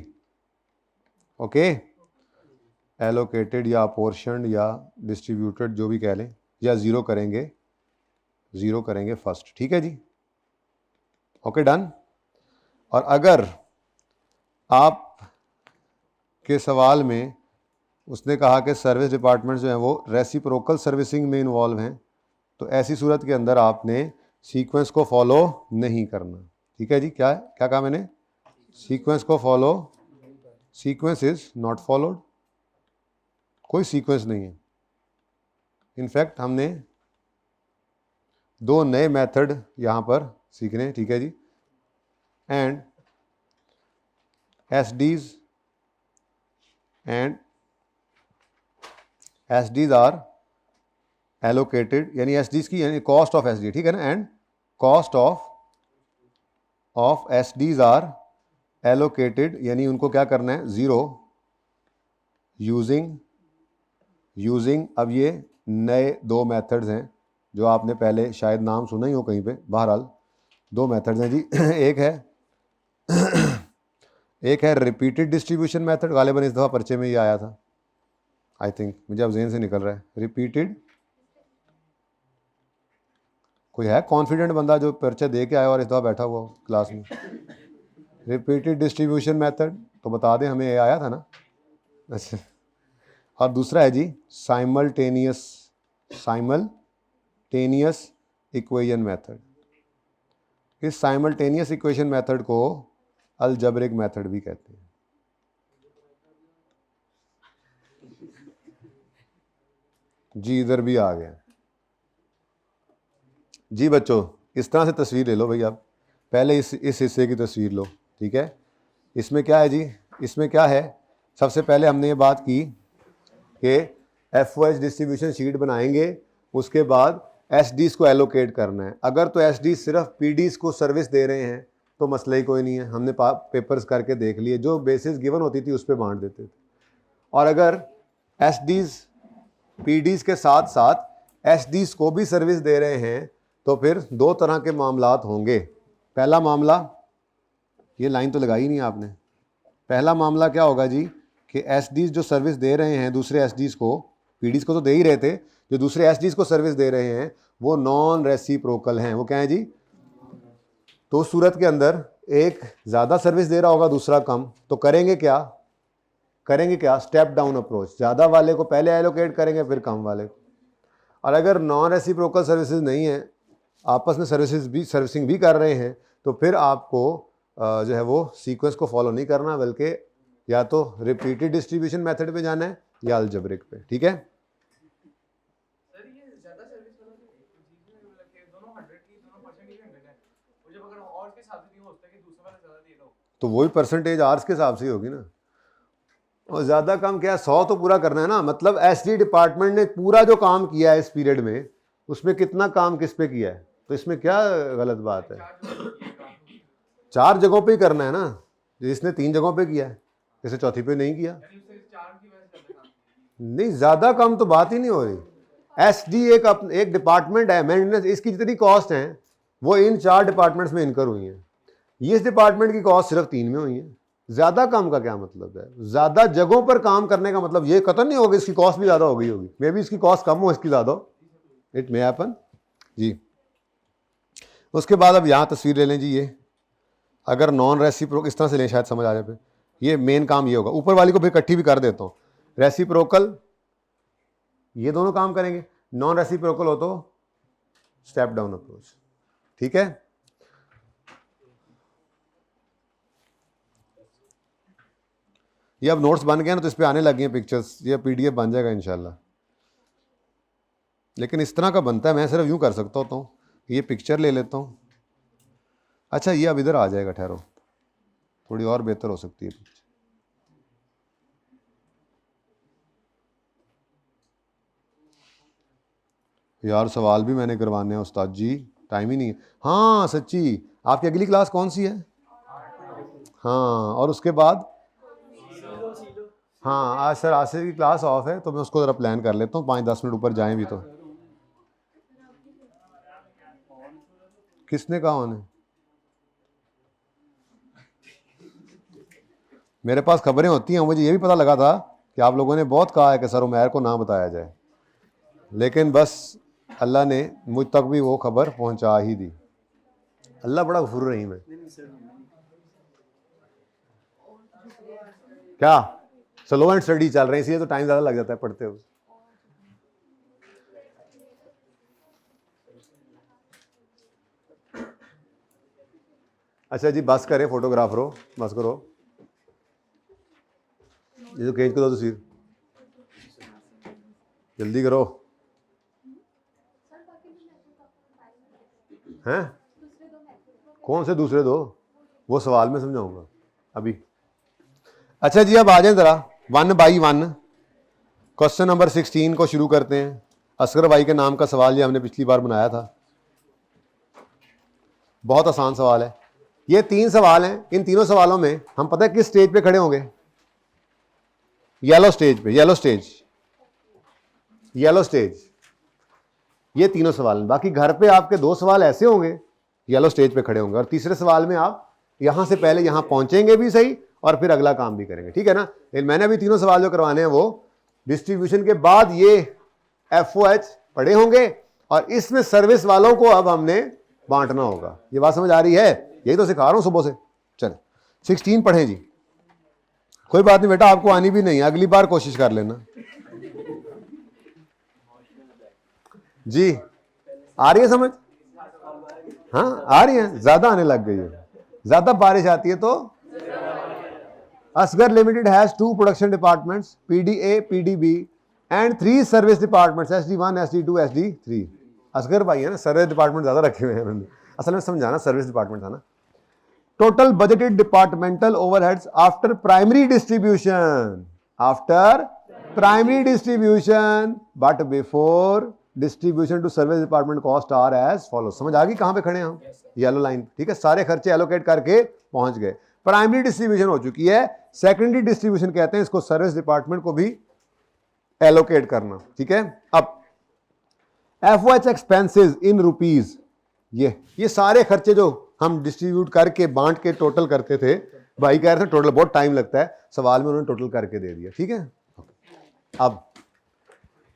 ओके। एलोकेटेड या अपोर्शनड या डिस्ट्रीब्यूटेड जो भी कह लें, या ज़ीरो करेंगे फर्स्ट। ठीक है जी, ओके डन। और अगर आप के सवाल में उसने कहा कि सर्विस डिपार्टमेंट जो हैं वो रेसिप्रोकल सर्विसिंग में इन्वॉल्व हैं, तो ऐसी सूरत के अंदर आपने सीक्वेंस को फॉलो नहीं करना। ठीक है जी, क्या कहा मैंने? सीक्वेंस को follow, sequence is not followed, कोई सीक्वेंस नहीं है। इनफैक्ट हमने 2 नए मेथड यहाँ पर सीखने हैं। ठीक है जी, एंड SDs आर एलोकेटेड, यानी SDs की यानी कॉस्ट ऑफ SD, ठीक है ना, and cost of SDs are allocated, यानी उनको क्या करना है? ज़ीरो यूजिंग अब ये नए 2 मेथड्स हैं जो आपने पहले शायद नाम सुना ही हो कहीं पे। बहरहाल 2 मेथड्स हैं जी। एक है रिपीटेड डिस्ट्रीब्यूशन मेथड, गालिबन इस दफ़ा पर्चे में ये आया था, आई थिंक, मुझे अब जेहन से निकल रहा है। रिपीटेड, कोई है कॉन्फिडेंट बंदा जो पर्चे दे के आया और इस दफ़ा बैठा हुआ क्लास में? रिपीटेड डिस्ट्रीब्यूशन मेथड तो बता दें, हमें ये आया था ना। अच्छा, और दूसरा है जी साइमल्टेनियस इक्वेशन मेथड। इस साइमल्टेनियस इक्वेशन मेथड को अलजबरिक मेथड भी कहते हैं। जी इधर भी आ गया जी बच्चों। इस तरह से तस्वीर ले लो भाई, आप पहले इस हिस्से की तस्वीर लो। ठीक है, इसमें क्या है जी? इसमें क्या है? सबसे पहले हमने ये बात की कि FOH डिस्ट्रीब्यूशन शीट बनाएंगे, उसके बाद SDs को एलोकेट करना है। अगर तो SDs सिर्फ PDs को सर्विस दे रहे हैं तो मसला ही कोई नहीं है, हमने पेपर्स करके देख लिए, जो बेसिस गिवन होती थी उस पर बांट देते थे। और अगर SDs PDs के साथ साथ SDs को भी सर्विस दे रहे हैं तो फिर 2 तरह के मामलात होंगे। पहला मामला, ये लाइन तो लगाई नहीं आपने, पहला मामला क्या होगा जी कि SDs जो सर्विस दे रहे हैं दूसरे SDs को, PDs को तो दे ही रहे थे, जो दूसरे SDs को सर्विस दे रहे हैं वो नॉन रेसिप्रोकल हैं। वो क्या है जी? तो उस सूरत के अंदर एक ज़्यादा सर्विस दे रहा होगा, दूसरा कम, तो करेंगे क्या? स्टेप डाउन अप्रोच, ज़्यादा वाले को पहले एलोकेट करेंगे फिर कम वाले को। और अगर नॉन रेसिप्रोकल सर्विसेज नहीं है, आपस में सर्विसिंग भी कर रहे हैं, तो फिर आपको जो है वो सीक्वेंस को फॉलो नहीं करना, बल्कि या तो रिपीटेड डिस्ट्रीब्यूशन मेथड पे जाना है या अलजेब्रिक पे। ठीक है, सर ये ज्यादा सर्विस वाला मतलब कि दोनों 100 की दोनों परसेंट ही 100 है, और जब अगर और के साथ भी हो सकता है कि दूसरा वाला ज्यादा दे रहा हो, तो वही परसेंटेज आर्स के हिसाब से ही होगी ना। और ज़्यादा कम क्या, 100 तो पूरा करना है ना। मतलब SD डिपार्टमेंट ने पूरा जो काम किया है इस पीरियड में, उसमें कितना काम किस पे किया है, तो इसमें क्या गलत बात है? 4 जगहों पे ही करना है ना, जिसने 3 जगहों पे किया है, जैसे चौथी पे नहीं किया। नहीं, ज़्यादा कम तो बात ही नहीं हो रही। SD एक डिपार्टमेंट है, मेंटेनेंस, इसकी जितनी कॉस्ट हैं वो इन 4 डिपार्टमेंट्स में इनकर हुई हैं। इस डिपार्टमेंट की कॉस्ट सिर्फ 3 में हुई है। ज़्यादा कम का क्या मतलब है? ज़्यादा जगहों पर काम करने का मतलब ये कतई नहीं होगा इसकी कॉस्ट भी ज़्यादा हो गई होगी। मे बी इसकी कॉस्ट कम हो, इसकी ज़्यादा हो, इट मे हैपन जी। उसके बाद अब यहाँ तस्वीर ले लें जी। ये अगर नॉन रेसिप्रोकल, इस तरह से लें शायद समझ आ जाए। फिर ये मेन काम ये होगा, ऊपर वाली को फिर इकट्ठी भी कर देता हूँ। रेसिप्रोकल ये दोनों काम करेंगे, नॉन रेसिप्रोकल हो तो स्टेप डाउन अप्रोच। ठीक है, ये अब नोट्स बन गए ना, तो इस पे आने लगी हैं पिक्चर्स, ये PDF बन जाएगा इंशाल्लाह। लेकिन इस तरह का बनता है, मैं सिर्फ यूँ कर सकता होता हूँ, ये पिक्चर ले लेता हूँ। अच्छा, ये अब इधर आ जाएगा, ठहरो, थोड़ी और बेहतर हो सकती है पिक्चर। यार सवाल भी मैंने करवाने हैं उस्ताद जी, टाइम ही नहीं है। हाँ सच्ची, आपकी अगली क्लास कौन सी है? हाँ, और उसके बाद? हाँ आज सर आसिफ की क्लास ऑफ है, तो मैं उसको ज़रा प्लान कर लेता हूँ, 5-10 मिनट ऊपर जाएं भी तो। किसने कहा उन्हें? मेरे पास खबरें होती हैं, मुझे ये भी पता लगा था कि आप लोगों ने बहुत कहा है कि सर उमैर को ना बताया जाए, लेकिन बस अल्लाह ने मुझ तक भी वो खबर पहुंचा ही दी। अल्लाह बड़ा गफूर रहीम है। क्या स्लो एंड स्टडी चल रहे हैं, इसलिए तो टाइम ज़्यादा लग जाता है पढ़ते हुए। अच्छा जी बस करें फोटोग्राफरो, बस करो, ये तो खींच को दो तस्वीर, जल्दी करो। हैं कौन से दूसरे दो? वो सवाल में समझाऊंगा अभी। अच्छा जी अब आ जाए ज़रा 1 बाई 1 क्वेश्चन नंबर 16 को शुरू करते हैं। असगर भाई के नाम का सवाल ये हमने पिछली बार बनाया था, बहुत आसान सवाल है। ये 3 सवाल हैं, इन तीनों सवालों में हम पता है किस स्टेज पे खड़े होंगे? येलो स्टेज पे, येलो स्टेज, येलो स्टेज। ये तीनों सवाल हैं। बाकी घर पे आपके 2 सवाल ऐसे होंगे येलो स्टेज पे खड़े होंगे, और तीसरे सवाल में आप यहां से पहले यहां पहुंचेंगे भी सही और फिर अगला काम भी करेंगे, ठीक है ना? मैंने अभी तीनों सवाल जो करवाने हैं वो डिस्ट्रीब्यूशन के बाद ये FOH पढ़े होंगे, और इसमें सर्विस वालों को अब हमने बांटना होगा। ये बात समझ आ रही है? यही तो सिखा रहा हूं सुबह से। चले 16 पढ़ें जी। कोई बात नहीं बेटा, आपको आनी भी नहीं है, अगली बार कोशिश कर लेना जी। आ रही है समझ? हाँ आ रही है, ज्यादा आने लग गई है, ज्यादा बारिश आती है तो। Asgar limited has 2 production departments, PDA, PDB and 3 service departments, SD1, SD2, SD3। Asgar भाई है ना, सर्विस डिपार्टमेंट ज्यादा रखे हुए हैं, असल में समझाना सर्विस डिपार्टमेंट था ना। Total budgeted departmental overheads after primary distribution, after primary distribution but before distribution to service department cost are as follow. समझ आ गई कहां पे खड़े हैं हम? येलो लाइन, ठीक है। सारे खर्चे एलोकेट करके पहुंच गए। प्राइमरी डिस्ट्रीब्यूशन हो चुकी है, सेकेंडरी डिस्ट्रीब्यूशन कहते हैं इसको, सर्विस डिपार्टमेंट को भी एलोकेट करना, ठीक है। अब FOH एक्सपेंसेस इन रुपीज, ये सारे खर्चे जो हम डिस्ट्रीब्यूट करके बांट के टोटल करते थे, भाई कह रहे थे टोटल बहुत टाइम लगता है, सवाल में उन्होंने टोटल करके दे दिया, ठीक है। अब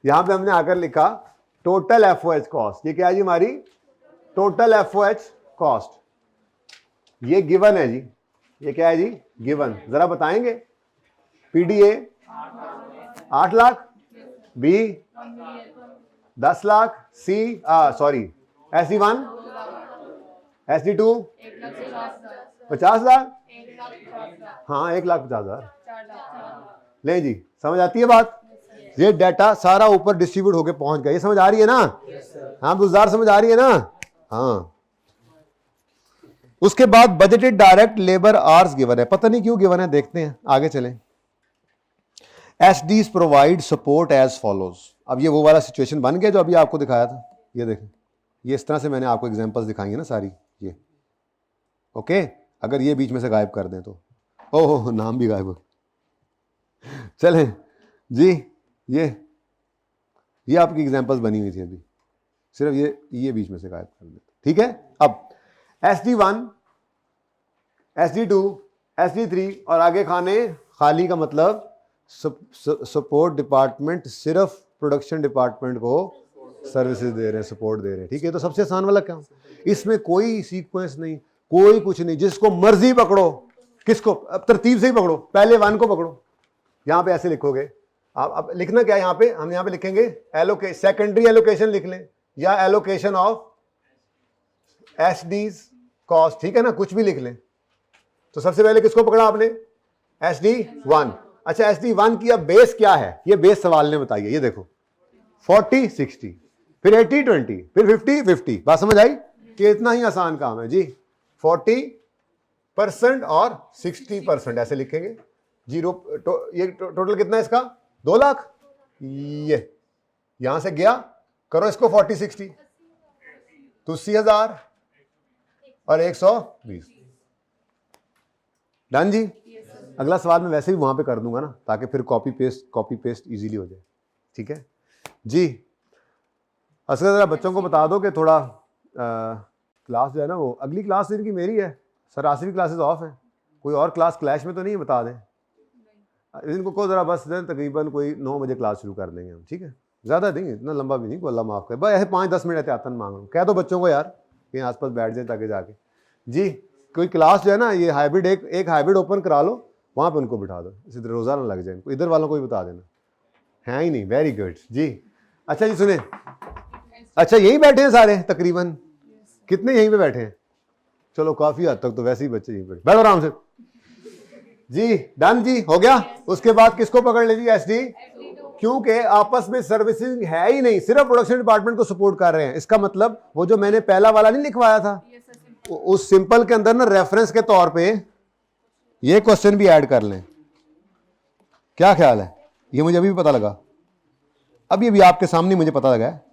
यहां पे हमने आकर लिखा टोटल FOH कॉस्ट। ये क्या है जी? हमारी टोटल FOH कॉस्ट, ये गिवन है जी। ये क्या है जी? गिवन। जरा बताएंगे। PDA 8 lakh, B 10 lakh, SD1, SD2 50 lakh, हाँ 1,50,000। ले जी, समझ आती है बात? ये डाटा सारा ऊपर डिस्ट्रीब्यूट होके पहुंच गया, ये समझ आ रही है ना? हाँ बुज़दार, समझ आ रही है ना? हाँ। उसके बाद budgeted direct labour hours given है, पता नहीं क्यों गिवन है, देखते हैं आगे चलें। SDs provide support as follows. अब ये वो वाला सिचुएशन बन गया जो अभी आपको दिखाया था, ये देखें, ये इस तरह से मैंने आपको एग्जांपल्स दिखाई है ना सारी, ये ओके। अगर ये बीच में से गायब कर दें तो, ओह नाम भी गायब हो। चलें जी, ये आपकी एग्जांपल्स बनी हुई थी अभी, सिर्फ ये बीच में से गायब कर दें, ठीक है। अब SD1, SD2, SD3 और आगे खाली का मतलब सपोर्ट डिपार्टमेंट सिर्फ प्रोडक्शन डिपार्टमेंट को सर्विसेज दे रहे हैं, सपोर्ट दे रहे हैं, ठीक है। तो सबसे आसान वाला काम, इसमें कोई सीक्वेंस नहीं, कोई कुछ नहीं, जिसको मर्जी पकड़ो। किसको? अब तरतीब से ही पकड़ो, पहले 1 को पकड़ो, यहां पे ऐसे लिखोगे आप। अब लिखना क्या है यहां पे? हम यहां पे लिखेंगे सेकेंडरी एलोकेशन लिख लें, या एलोकेशन ऑफ SDs कॉस्ट, ठीक है ना, कुछ भी लिख लें। तो सबसे पहले किसको पकड़ा आपने? SD1। अच्छा, SD1 की अब बेस क्या है? ये बेस सवाल ने बताइए, ये देखो 40-60, फिर 80-20, फिर 50-50। बात समझ आई कि इतना ही आसान काम है जी। 40% और 60% ऐसे लिखेंगे। ये टोटल कितना है इसका? 2 लाख। ये यहां से गया करो इसको 40 60 तो 80,000 और 120। डन जी। अगला सवाल मैं वैसे भी वहां पे कर दूंगा ना, ताकि फिर कॉपी पेस्ट इजीली हो जाए। ठीक है जी। असगर जरा बच्चों को बता दो कि थोड़ा क्लास जो है ना, वो अगली क्लास इनकी मेरी है, सर आसिफ क्लासेस ऑफ है, कोई और क्लास क्लैश में तो नहीं है, बता दें इनको को जरा, बस तकरीबन कोई 9 बजे क्लास शुरू कर देंगे हम। ठीक है, ज़्यादा नहीं, इतना लंबा भी नहीं, को अल्लाह माफ़ करे, बस ऐसे 5-10 मिनट एहतियातन मांग रहा हूँ। कह दो बच्चों को यार कहीं आसपास बैठ जाए ताकि जाके जी कोई क्लास जो है ना, ये हाइब्रिड एक हाइब्रिड ओपन करा लो, वहाँ पे उनको बिठा दो, इसी तरह रोज़ाना लग जाए इनको, इधर वालों को भी बता देना। है ही नहीं, वेरी गुड जी। अच्छा जी सुने, अच्छा यहीं बैठे हैं सारे तकरीबन, कितने यहीं पे बैठे हैं? चलो काफ़ी हद तक तो वैसे ही बच्चे यहीं पे, बैठो आराम से जी। डन जी, हो गया। उसके बाद किसको पकड़ लीजिए? एसडी, क्योंकि आपस में सर्विसिंग है ही नहीं, सिर्फ प्रोडक्शन डिपार्टमेंट को सपोर्ट कर रहे हैं। इसका मतलब वो जो मैंने पहला वाला नहीं लिखवाया था, उस सिंपल के अंदर ना रेफरेंस के तौर पे ये क्वेश्चन भी ऐड कर लें। क्या ख्याल है? ये मुझे अभी भी पता लगा, अभी आपके सामने मुझे पता लगा है,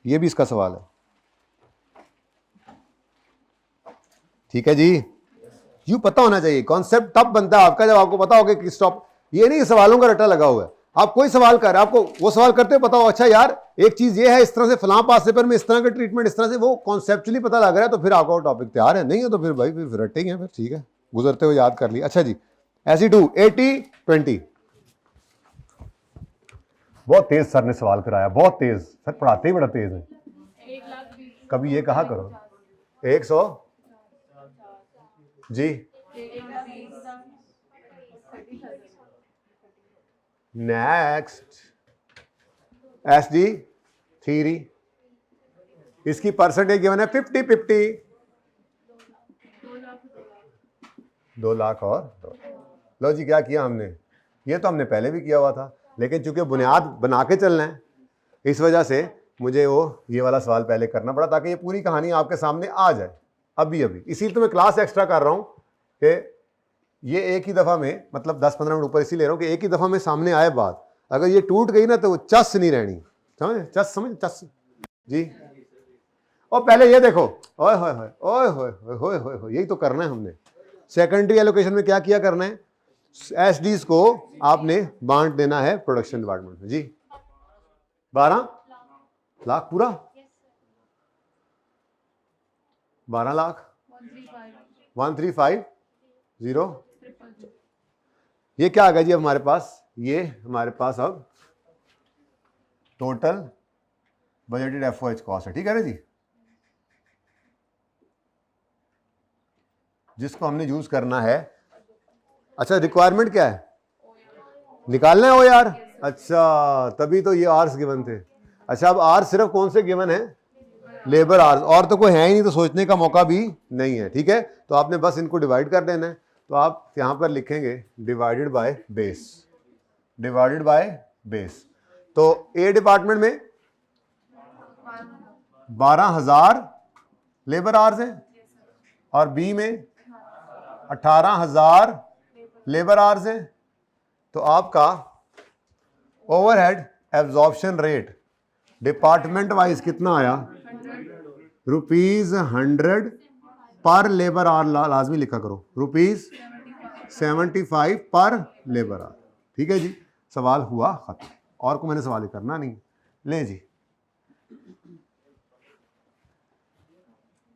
ये भी इसका सवाल है। ठीक है जी, यूं पता होना चाहिए। कॉन्सेप्ट तब बनता है आपका जब आपको पता होगा कि स्टॉप, ये नहीं सवालों का रट्टा लगा हुआ है। आप कोई सवाल कर, आपको वो सवाल करते पता हो, अच्छा यार एक चीज ये है, इस तरह से फलां पास पेपर में इस तरह का ट्रीटमेंट, इस तरह से वो कॉन्सेप्चुअली पता लग रहा है, तो फिर आपका टॉपिक तैयार है। नहीं है तो फिर भाई फिर रट्टेंगे फिर। ठीक है, गुजरते हुए याद कर लिया। अच्छा जी, SE2 80-20, बहुत तेज सर ने सवाल कराया, बहुत तेज सर, पढ़ाते ही बड़ा तेज है। कभी ये कहा करो 100 जी। नेक्स्ट SD थ्योरी, इसकी परसेंटेज गिवन है 50-50, 2 लाख और 2। लो जी, क्या किया हमने? ये तो हमने पहले भी किया हुआ था, लेकिन चूंकि बुनियाद बना के चलना है, इस वजह से मुझे ये वाला सवाल पहले करना पड़ा, ताकि ये पूरी कहानी आपके सामने आ जाए अभी। इसीलिए तो मैं क्लास एक्स्ट्रा कर रहा हूं कि ये एक ही दफ़ा में, मतलब 10-15 मिनट ऊपर इसीलिए ले रहा हूँ कि एक ही दफ़ा में सामने आए बात। अगर ये टूट गई ना तो वो चस नहीं रहनी, समझ चस जी। और पहले ये देखो, ओए होए होए ओए होए होए होए होए, यही तो करना है हमने। सेकेंडरी एलोकेशन में क्या किया करना है? SDs को आपने बांट देना है प्रोडक्शन डिपार्टमेंट में जी। 12 लाख पूरा, 12 लाख 1350। ये क्या आ गया जी हमारे पास? ये हमारे पास अब टोटल बजटेड FOH कॉस्ट है। ठीक है ना जी, जिसको हमने यूज करना है। अच्छा, रिक्वायरमेंट क्या है? निकालना है वो यार। अच्छा, तभी तो ये आर्स गिवन थे। अच्छा, अब आर सिर्फ कौन से गिवन है? लेबर आर्स, और तो कोई है ही नहीं, तो सोचने का मौका भी नहीं है। ठीक है, तो आपने बस इनको डिवाइड कर देना है। तो आप यहां पर लिखेंगे divided by base, divided by base. तो ए डिपार्टमेंट में 12,000 लेबर आवर्स हैं और बी में 18,000 लेबर आवर्स हैं। तो आपका overhead absorption rate department wise कितना आया? ₹100 पर लेबर आवर, लाजमी लिखा करो, ₹75 पर लेबर आवर। ठीक है जी, सवाल हुआ खत्म, और को मैंने सवाल ही करना नहीं। ले जी,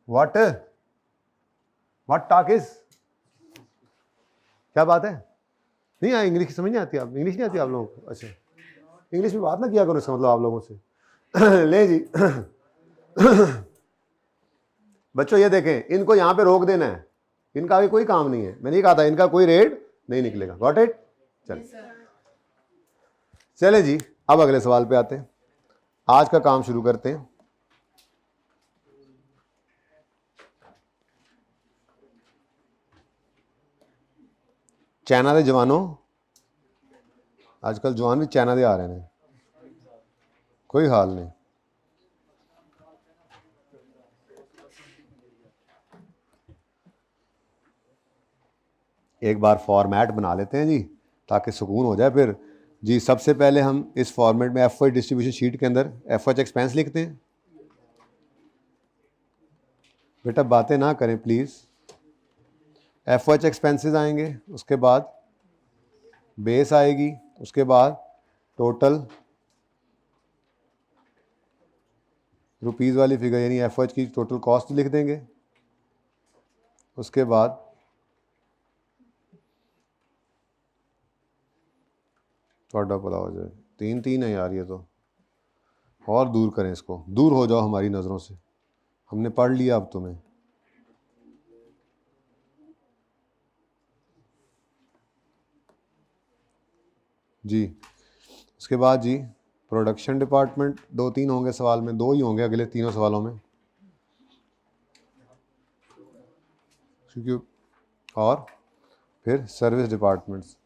व्हाट टाकिस, क्या बात है? नहीं आई, इंग्लिश समझ नहीं आती? आप इंग्लिश नहीं आती आप लोगों को? अच्छा, इंग्लिश में बात ना किया करो, इसका मतलब आप लोगों से। ले जी बच्चों ये देखें, इनको यहां पे रोक देना है, इनका भी कोई काम नहीं है। मैंने कहा था इनका कोई रेट नहीं निकलेगा। Got it? चले जी, अब अगले सवाल पे आते हैं, आज का काम शुरू करते हैं। चाइना के जवानों, आजकल जवान भी चाइना दे आ रहे हैं, कोई हाल नहीं। एक बार फॉर्मेट बना लेते हैं जी, ताकि सुकून हो जाए, फिर जी सबसे पहले हम इस फॉर्मेट में एफ डिस्ट्रीब्यूशन शीट के अंदर एफ एक्सपेंस लिखते हैं। बेटा बातें ना करें प्लीज़। एफ एक्सपेंसेस आएंगे, उसके बाद बेस आएगी, उसके बाद टोटल रुपीज़ वाली फिगर यानी एफ की टोटल कॉस्ट लिख देंगे। उसके बाद थोड़ा पता हो जाए, 3 है यार ये तो, और दूर करें इसको, दूर हो जाओ हमारी नज़रों से, हमने पढ़ लिया अब तुम्हें। जी उसके बाद जी प्रोडक्शन डिपार्टमेंट 2-3 होंगे सवाल में, 2 ही होंगे अगले तीनों सवालों में, क्योंकि और फिर सर्विस डिपार्टमेंट्स,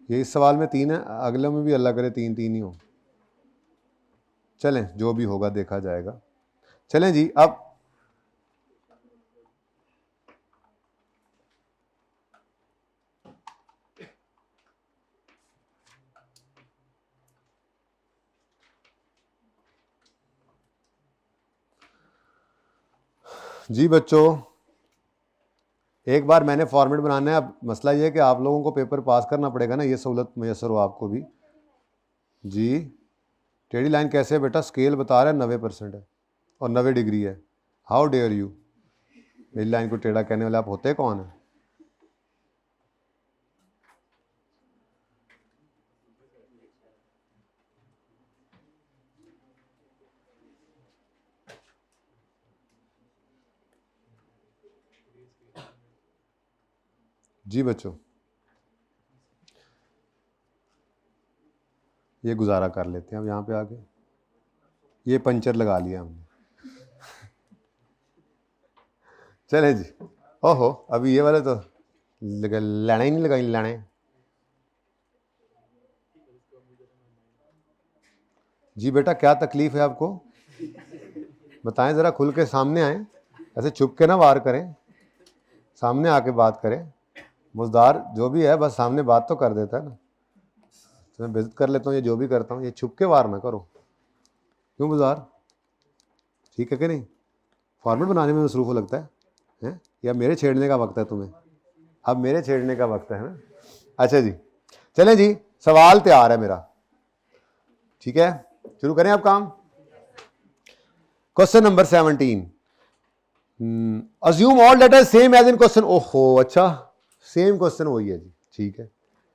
ये इस सवाल में 3 है, अगले में भी अल्लाह करे 3 ही हो। चलें जो भी होगा देखा जाएगा। चलें जी अब जी बच्चों, एक बार मैंने फॉर्मेट बनाना है। अब मसला ये है कि आप लोगों को पेपर पास करना पड़ेगा ना, ये सहूलत मैसर हो आपको भी। जी टेढ़ी लाइन कैसे है बेटा? स्केल बता रहा है 90% है और 90 डिग्री है। हाउ डेयर यू, मेरी लाइन को टेढ़ा कहने वाले आप होते कौन है? जी बच्चों ये गुजारा कर लेते हैं अब यहाँ पे आके, ये पंचर लगा लिया हमने। चले जी, ओहो अभी ये वाले तो लाने ही नहीं लगाई लाने। जी बेटा क्या तकलीफ है आपको, बताएं ज़रा, खुल के सामने आएँ, ऐसे छुप के ना वार करें, सामने आके बात करें। मुजदार जो भी है बस सामने बात तो कर देता है ना, तो मैं बेइज्जत कर लेता हूँ, ये जो भी करता हूँ ये छुप के वार ना करो। क्यों मुजदार, ठीक है कि नहीं? फॉर्मेट बनाने में मसरूफ़ हो लगता है या मेरे छेड़ने का वक्त है तुम्हें? अब मेरे छेड़ने का वक्त है ना। अच्छा जी चलें जी, सवाल तैयार है मेरा, ठीक है शुरू करें अब काम। Question number 17, assume all data same as in question. ओहो अच्छा, सेम क्वेश्चन वही है जी, ठीक है,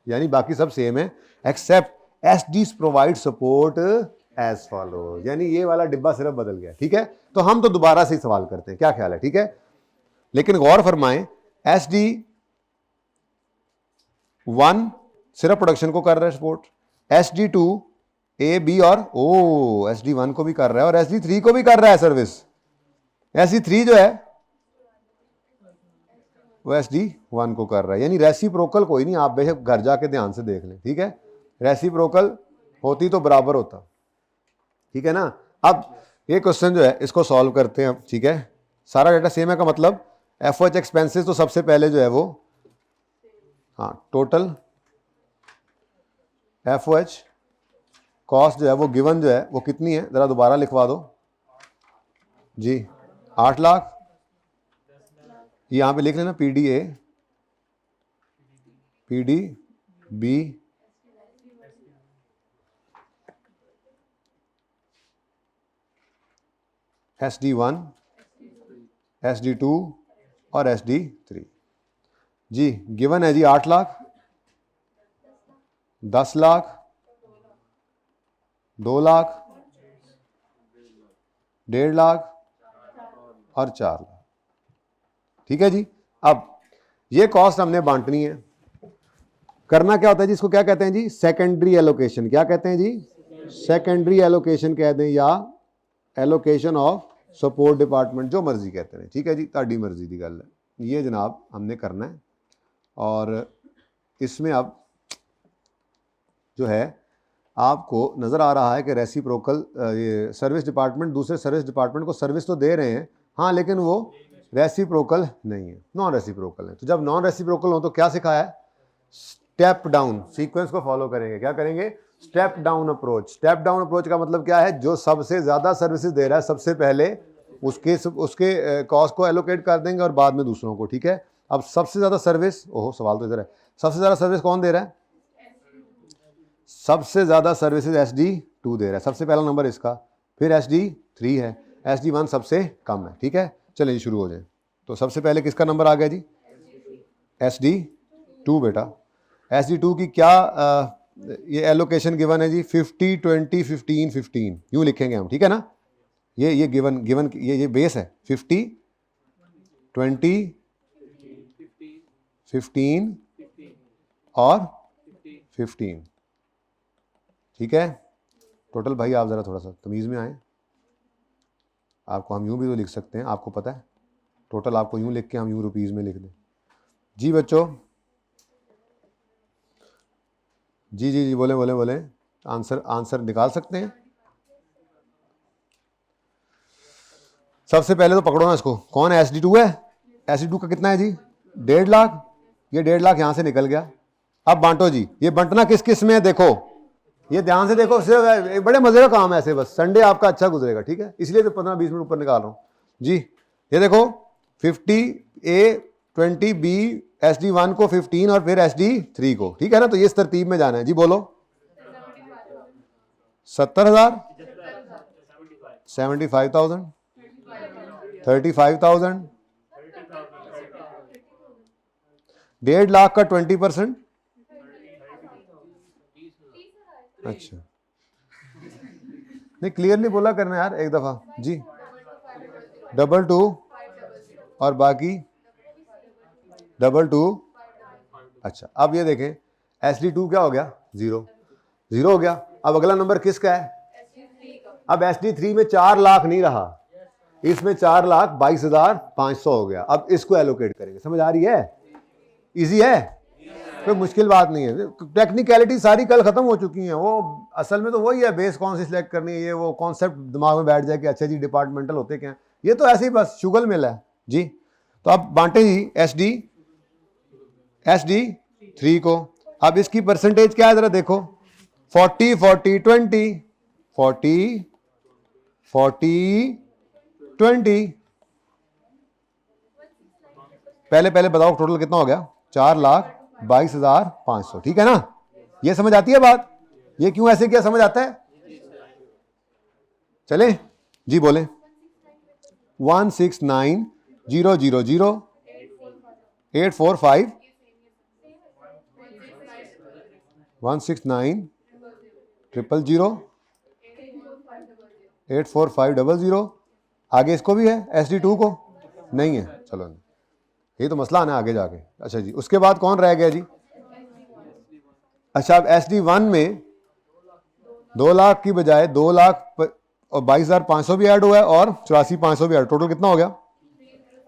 यानी बाकी सब सेम है except S D provide support as follow, यानी ये वाला डिब्बा सिर्फ बदल गया, ठीक है। तो हम तो दोबारा से ही सवाल करते हैं, क्या ख्याल है? ठीक है, लेकिन गौर फरमाएं एस डी 1 सिर्फ प्रोडक्शन को कर रहा है support, S D 2 A B और ओ एस डी 1 को भी कर रहा है और एस डी 3 को भी कर रहा है सर्विस। एस डी 3 जो है वो एस डी 1 को कर रहा है, यानी रेसिप्रोकल कोई नहीं, आप बेशक घर जाके ध्यान से देख लें, ठीक है। रेसिप्रोकल होती तो बराबर होता, ठीक है ना। अब ये क्वेश्चन जो है इसको सॉल्व करते हैं, ठीक है। सारा डेटा सेम है का मतलब एफ एच एक्सपेंसेस तो सबसे पहले जो है वो, हाँ टोटल एफ एच कॉस्ट जो है वो गिवन जो है वो कितनी है, ज़रा दोबारा लिखवा दो जी। 8 लाख, यहाँ पे लिख लेना, P D A, P D B, S D 1, S D 2 और एस डी 3 जी। गिवन है जी 8 लाख, 10 लाख, 2 लाख, 1.5 लाख और 4 लाख, ठीक है जी। अब ये कॉस्ट हमने बांटनी है। करना क्या होता है जी, इसको क्या कहते हैं जी? Secondary allocation. क्या कहते हैं जी? सेकेंडरी एलोकेशन कह दें या एलोकेशन ऑफ सपोर्ट डिपार्टमेंट, जो मर्जी कहते हैं, ठीक है जी, ताड़ी मर्जी की गल है। ये जनाब हमने करना है और इसमें अब जो है आपको नज़र आ रहा है कि रेसिप्रोकल ये सर्विस डिपार्टमेंट दूसरे सर्विस डिपार्टमेंट को सर्विस तो दे रहे हैं, हाँ, लेकिन वो रेसिप्रोकल नहीं है, नॉन रेसिप्रोकल है। तो जब नॉन रेसिप्रोकल हो तो क्या सिखाया है? स्टेप डाउन सीक्वेंस को फॉलो करेंगे। क्या करेंगे? Step down approach. Step down approach का मतलब क्या है? जो सबसे ज़्यादा सर्विसेज दे रहा है सबसे पहले उसके कॉस्ट को एलोकेट कर देंगे और बाद में दूसरों को। ठीक है, अब सबसे ज़्यादा सर्विस, ओहो सवाल तो इधर है, सबसे ज़्यादा सर्विस कौन दे रहा है? सबसे ज़्यादा सर्विसेज SD2 दे रहा है, सबसे पहला नंबर इसका, फिर SD3 है, SD1 सबसे कम है। ठीक है, चलिए शुरू हो जाए। तो सबसे पहले किसका नंबर आ गया जी? SD2 बेटा। SD2 की क्या ये एलोकेशन गिवन है जी? 50 20 15 15 यूँ लिखेंगे हम। ठीक है ना, ये गिवन ये बेस है। 50 20 15 और 15। ठीक है, टोटल भाई आप ज़रा थोड़ा सा तमीज़ में आए। आपको हम यूँ भी तो लिख सकते हैं, आपको पता है टोटल आपको यूँ लिख के हम यूँ रुपीज़ में लिख दें। जी बच्चों, जी जी जी बोले बोले बोले, आंसर निकाल सकते हैं। सबसे पहले तो पकड़ो ना इसको, कौन है? SD2 है। SD2 का कितना है जी? 1.5 लाख। ये 1.5 लाख यहाँ से निकल गया। अब बांटो जी, ये बंटना किस किस में है देखो, ये ध्यान से देखो, सिर्फ बड़े मजे का काम है ऐसे, बस संडे आपका अच्छा गुजरेगा। ठीक है, इसलिए तो 15-20 मिनट ऊपर निकाल रहा हूँ जी। ये देखो 50A 20B SD1 को 15 और फिर SD3 को। ठीक है ना, तो ये इस तरतीब में जाना है जी। बोलो 70,000, 75,000, 35,000, 1.5 लाख का 20%। अच्छा नहीं, क्लियरली बोला करना यार एक दफा जी। 222 और बाकी 22। अच्छा अब ये देखें, SD2 क्या हो गया? 0 हो गया। अब अगला नंबर किसका है? अब SD3 में 4 लाख नहीं रहा, इसमें 4,22,500 हो गया। अब इसको एलोकेट करेंगे। समझ आ रही है? इजी है, कोई मुश्किल बात नहीं है। टेक्निकलिटी सारी कल खत्म हो चुकी हैं। वो असल में तो वही है, बेस कौन सी सिलेक्ट करनी है, ये वो कॉन्सेप्ट दिमाग में बैठ जाए कि अच्छा जी डिपार्टमेंटल होते क्या हैं, ये तो ऐसे ही बस शुगल मिला है जी। तो अब बांटे जी SD3 को। अब इसकी परसेंटेज क्या है जरा देखो, 40 40 20, 40 40 20। पहले बताओ टोटल कितना हो गया? 4,22,500। ठीक है ना, ये समझ आती है बात? ये क्यों ऐसे किया, समझ आता है? चले जी बोले 169,000 845 169,000 84500। आगे इसको भी है, SD2 को नहीं है, चलो ये तो मसला आना आगे जाके। अच्छा जी, उसके बाद कौन रह गया जी? अच्छा अब SD1 में 2 लाख की बजाय 2,22,500 भी ऐड हुआ है और 84,500 भी ऐड, टोटल कितना हो गया?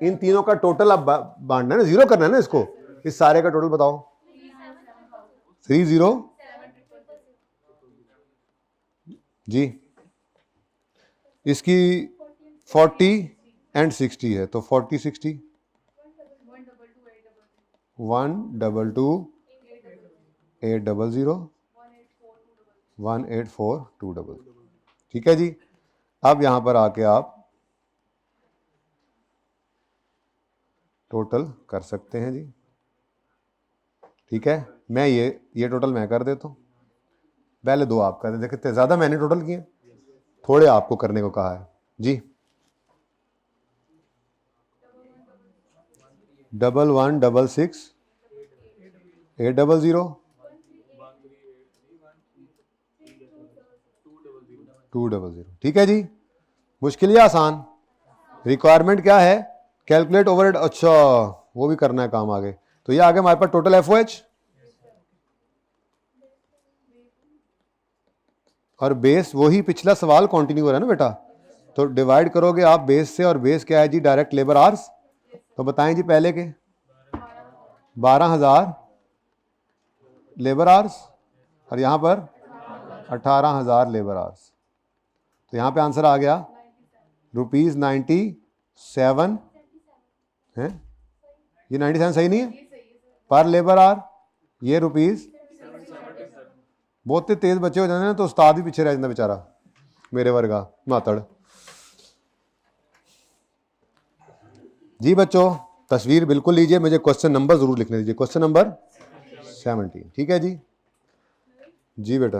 इन तीनों का टोटल अब बांटना है ना, 0 करना है ना इसको। इस सारे का टोटल बताओ। 30 जी, इसकी 40 एंड 60 है, तो 40 60 122,800 184,200। ठीक है जी। अब यहां पर आके आप टोटल कर सकते हैं जी। ठीक है, मैं ये टोटल मैं कर देता हूं, पहले 2 आप कर देते। कितने ज्यादा मैंने टोटल किए, थोड़े आपको करने को कहा है जी। 1166 800 200। ठीक है जी, मुश्किल या आसान? रिक्वायरमेंट क्या है? Calculate overhead. अच्छा वो भी करना है काम आगे। तो ये आगे हमारे पास टोटल FOH और बेस, वही पिछला सवाल कंटिन्यू हो रहा है ना बेटा। तो डिवाइड करोगे आप बेस से, और बेस क्या है जी? Direct labour hours. तो बताएं जी, पहले के 12,000 लेबर आवर्स और यहां पर 18,000 लेबर आवर्स। तो यहां पे आंसर आ गया ₹97 है। ये 97 सही नहीं है? पर लेबर आवर ये रुपीज़, बहुत ही तेज बच्चे हो जाते हैं ना तो उस्ताद भी पीछे रह जाता बेचारा, मेरे वर्गा मातड़। जी बच्चों तस्वीर बिल्कुल लीजिए, मुझे क्वेश्चन नंबर जरूर लिखने दीजिए। क्वेश्चन नंबर 17, ठीक है जी। जी बेटा,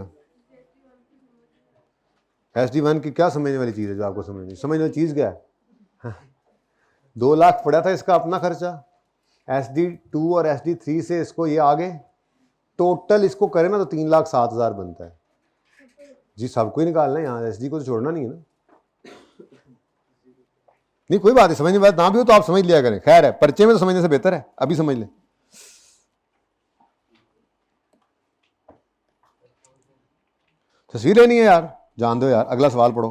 SD1 की क्या समझने वाली चीज़ है जो आपको समझने वाली चीज़ क्या है? 2 लाख पड़ा था इसका अपना खर्चा, SD2 और SD3 से इसको ये आगे टोटल इसको करें ना तो 3,07,000 बनता है जी। सबको ही निकालना है यहाँ, SD को तो छोड़ना नहीं है ना। नहीं कोई बात है, समझने बात ना भी हो तो आप समझ लिया करें, खैर है, पर्चे में तो समझने से बेहतर है अभी समझ लें। तस्वीर लेनी है यार, जान दो यार। अगला सवाल पढ़ो,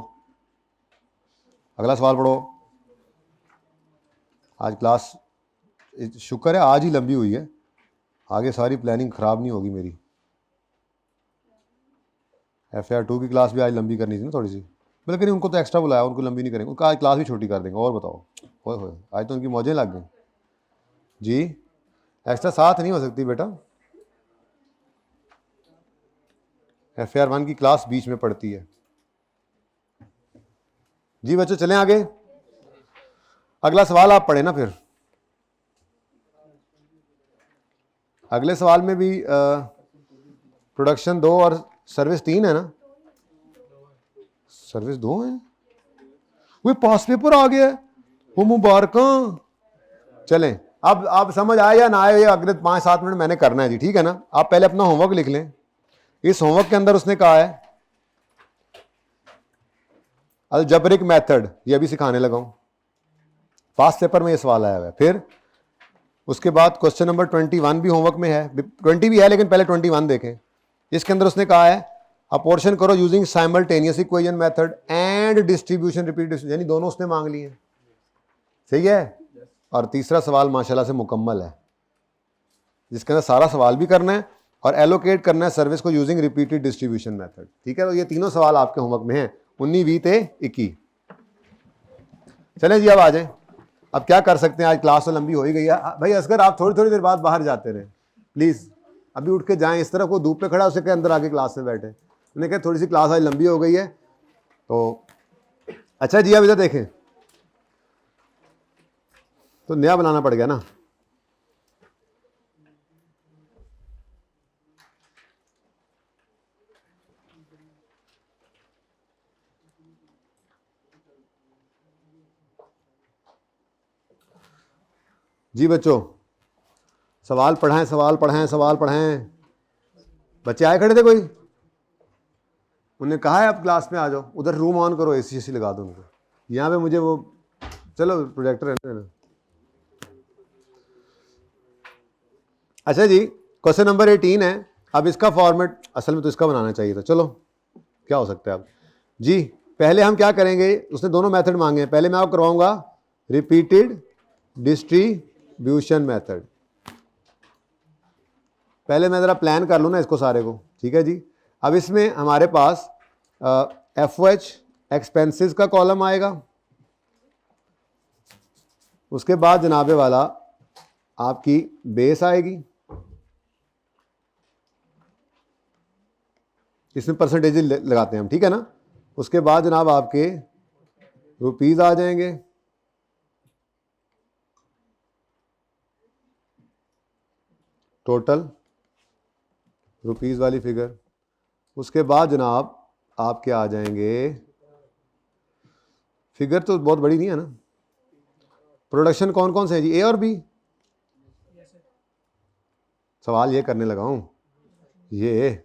अगला सवाल पढ़ो। आज क्लास शुक्र है आज ही लंबी हुई है, आगे सारी प्लानिंग खराब नहीं होगी मेरी। FAR2 की क्लास भी आज लंबी करनी थी ना थोड़ी सी, बल्कि उनको तो एक्स्ट्रा बुलाया, उनको लंबी नहीं करेंगे, उनका आज क्लास भी छोटी कर देंगे। और बताओ, ओए होए आज तो उनकी मौजें लग गई जी। एक्स्ट्रा साथ नहीं हो सकती बेटा, FAR1 की क्लास बीच में पड़ती है जी। बच्चों चलें आगे, अगला सवाल आप पढ़े ना फिर। अगले सवाल में भी प्रोडक्शन 2 और सर्विस 3 है ना? सर्विस 2 है। वो पास पेपर आ गया, वो मुबारक। चलें अब समझ आए या ना आए, ये अगले 5-7 मिनट मैंने करना है जी, ठीक है ना। आप पहले अपना होमवर्क लिख लें। इस होमवर्क के अंदर उसने कहा है अलजबरिक मेथड, ये अभी सिखाने लगा हूं, पास पेपर में ये सवाल आया हुआ है। फिर उसके बाद क्वेश्चन नंबर 21 भी होमवर्क में है, 20 भी है लेकिन पहले 21 देखें। इसके अंदर उसने कहा है अपोर्शन करो using simultaneous equation method and distribution repeat, यानी दोनों उसने मांग लिए हैं, सही है। और तीसरा सवाल माशाल्लाह से मुकम्मल है, जिसके अंदर सारा सवाल भी करना है और एलोकेट करना है सर्विस को यूजिंग रिपीटेड डिस्ट्रीब्यूशन मेथड, ठीक है। तो ये तीनों सवाल आपके होमवर्क में हैं, 19, 20, 21। चलें जी अब आ जाएं। अब क्या कर सकते हैं, आज क्लास तो लंबी हो ही गई है भाई। असगर आप थोड़ी थोड़ी देर बाद बाहर जाते रहे प्लीज़, अभी उठ के जाएं। इस तरह को धूप पे खड़ा उसे के अंदर आके क्लास में बैठे, उन्हें कहा थोड़ी सी क्लास आज लंबी हो गई है तो। अच्छा जी अब इधर देखें, तो नया बनाना पड़ गया ना। जी बच्चों सवाल पढ़ाएं, सवाल पढ़ाएं, सवाल पढ़ाएं। बच्चे आए खड़े थे कोई? उन्हें कहा है आप क्लास में आ जाओ, उधर रूम ऑन करो, AC लगा दो उनको। यहाँ पे मुझे वो, चलो प्रोजेक्टर है ना। अच्छा जी क्वेश्चन नंबर 18 है। अब इसका फॉर्मेट असल में तो इसका बनाना चाहिए था, चलो क्या हो सकता है अब जी। पहले हम क्या करेंगे, उसने दोनों मेथड मांगे हैं, पहले मैं आपको करवाऊंगा रिपीटेड डिस्ट्रीब्यूशन मेथड। पहले मैं ज़रा प्लान कर लूँ ना इसको सारे को, ठीक है जी। अब इसमें हमारे पास FOH एक्सपेंसेस का कॉलम आएगा, उसके बाद जनाबे वाला आपकी बेस आएगी, इसमें परसेंटेज लगाते हैं हम, ठीक है ना। उसके बाद जनाब आपके रुपीज़ आ जाएंगे, टोटल रुपीज़ वाली फिगर। उसके बाद जनाब आपके आ जाएंगे, फिगर तो बहुत बड़ी नहीं है ना। प्रोडक्शन कौन कौन से है जी, A और B? सवाल ये करने लगा हूं, ये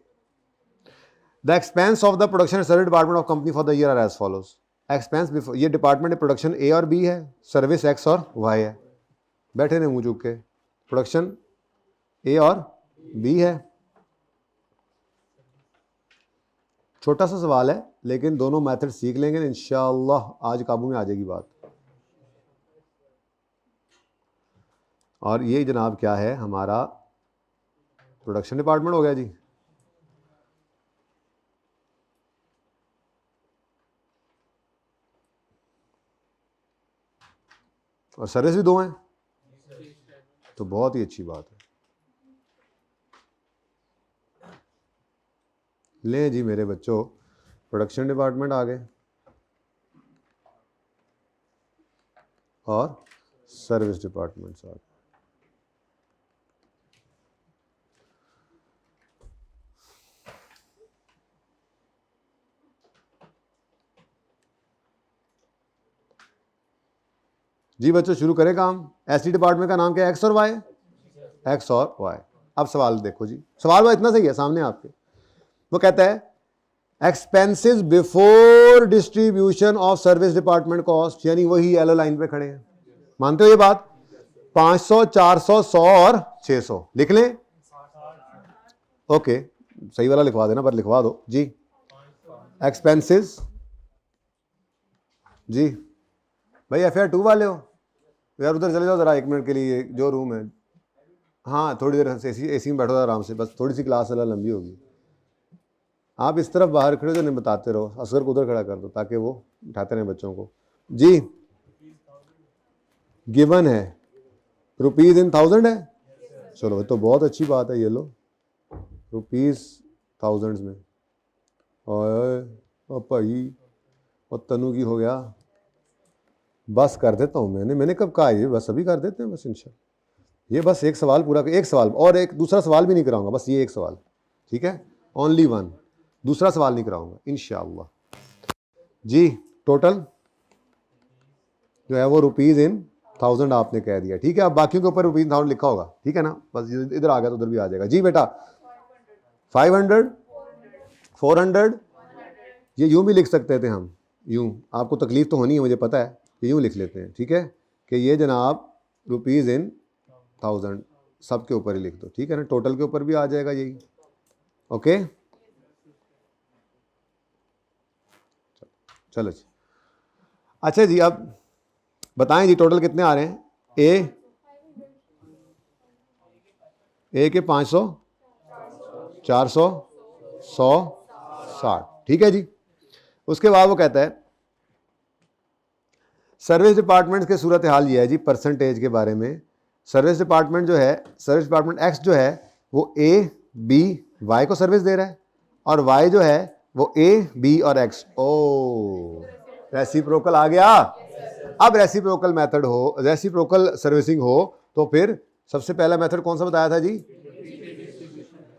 the expense of the production service department of company for the year are as follows. Expense before, ये डिपार्टमेंट प्रोडक्शन A और B है, सर्विस X और Y है। बैठे ने मुंह चूक के, प्रोडक्शन A और B है। छोटा सा सवाल है लेकिन दोनों मेथड सीख लेंगे इंशाअल्लाह आज काबू में आ जाएगी बात। और ये जनाब क्या है, हमारा प्रोडक्शन डिपार्टमेंट हो गया जी। और सर्विस भी 2 हैं, तो बहुत ही अच्छी बात है। लें जी मेरे बच्चों, प्रोडक्शन डिपार्टमेंट आ गए और सर्विस डिपार्टमेंट्स आ गए। जी बच्चों शुरू करें काम। एसडी डिपार्टमेंट का नाम क्या है? एक्स और वाई, एक्स और वाई। अब सवाल देखो जी, सवाल वो इतना सही है सामने आपके। वो कहता है expenses before distribution of service department cost, यानी वही येलो लाइन पे खड़े हैं। मानते हो ये बात? 500, 400, 100 और 600 लिख लें। ओके, सही वाला लिखवा देना, पर लिखवा दो जी। एक्सपेंसेस जी भाई FR 2 वाले हो यार, उधर चले जाओ जरा 1 मिनट के लिए, जो रूम है। हाँ थोड़ी देर एसी में बैठो आराम से, बस थोड़ी सी क्लास वाला लंबी होगी। आप इस तरफ बाहर खड़े हो नहीं, बताते रहो। असगर को उधर खड़ा कर दो ताकि वो उठाते रहें बच्चों को। जी गिवन है रुपीज इन 1000 है। चलो तो बहुत अच्छी बात है, ये लो रुपीज 1000s में। और भाई और तनु की हो गया, बस कर देता हूँ मैंने कब कहा ये, बस अभी कर देते हैं बस इंशाल्लाह। ये बस एक सवाल पूरा, एक सवाल और एक दूसरा सवाल भी नहीं कराऊंगा, बस ये एक सवाल, ठीक है? ओनली वन, दूसरा सवाल नहीं कराऊंगा इंशाल्लाह। जी टोटल जो है वो रुपीज इन 1000 आपने कह दिया, ठीक है? अब बाकियों के ऊपर रुपीज 1000 लिखा होगा, ठीक है ना? बस इधर आ गया तो उधर भी आ जाएगा। जी बेटा 500, 400, ये यूं भी लिख सकते थे हम, यूं। आपको तकलीफ तो होनी है मुझे पता है, ये यूं लिख लेते हैं, ठीक है? कि ये जनाब रुपीज इन 1000 सब के ऊपर ही लिख दो, ठीक है ना? टोटल के ऊपर भी आ जाएगा यही। ओके चलो जी। अच्छा जी अब बताएं जी टोटल कितने आ रहे हैं? ए के 500, 400, 100, 60, ठीक है जी। उसके बाद वो कहता है सर्विस डिपार्टमेंट के सूरत हाल ये है जी, परसेंटेज के बारे में। सर्विस डिपार्टमेंट जो है, सर्विस डिपार्टमेंट एक्स जो है वो ए बी वाई को सर्विस दे रहा है, और वाई जो है वो ए बी और एक्स। ओ रेसिप्रोकल आ गया। अब रेसिप्रोकल मेथड हो, रेसिप्रोकल सर्विसिंग हो तो फिर सबसे पहला मेथड कौन सा बताया था जी?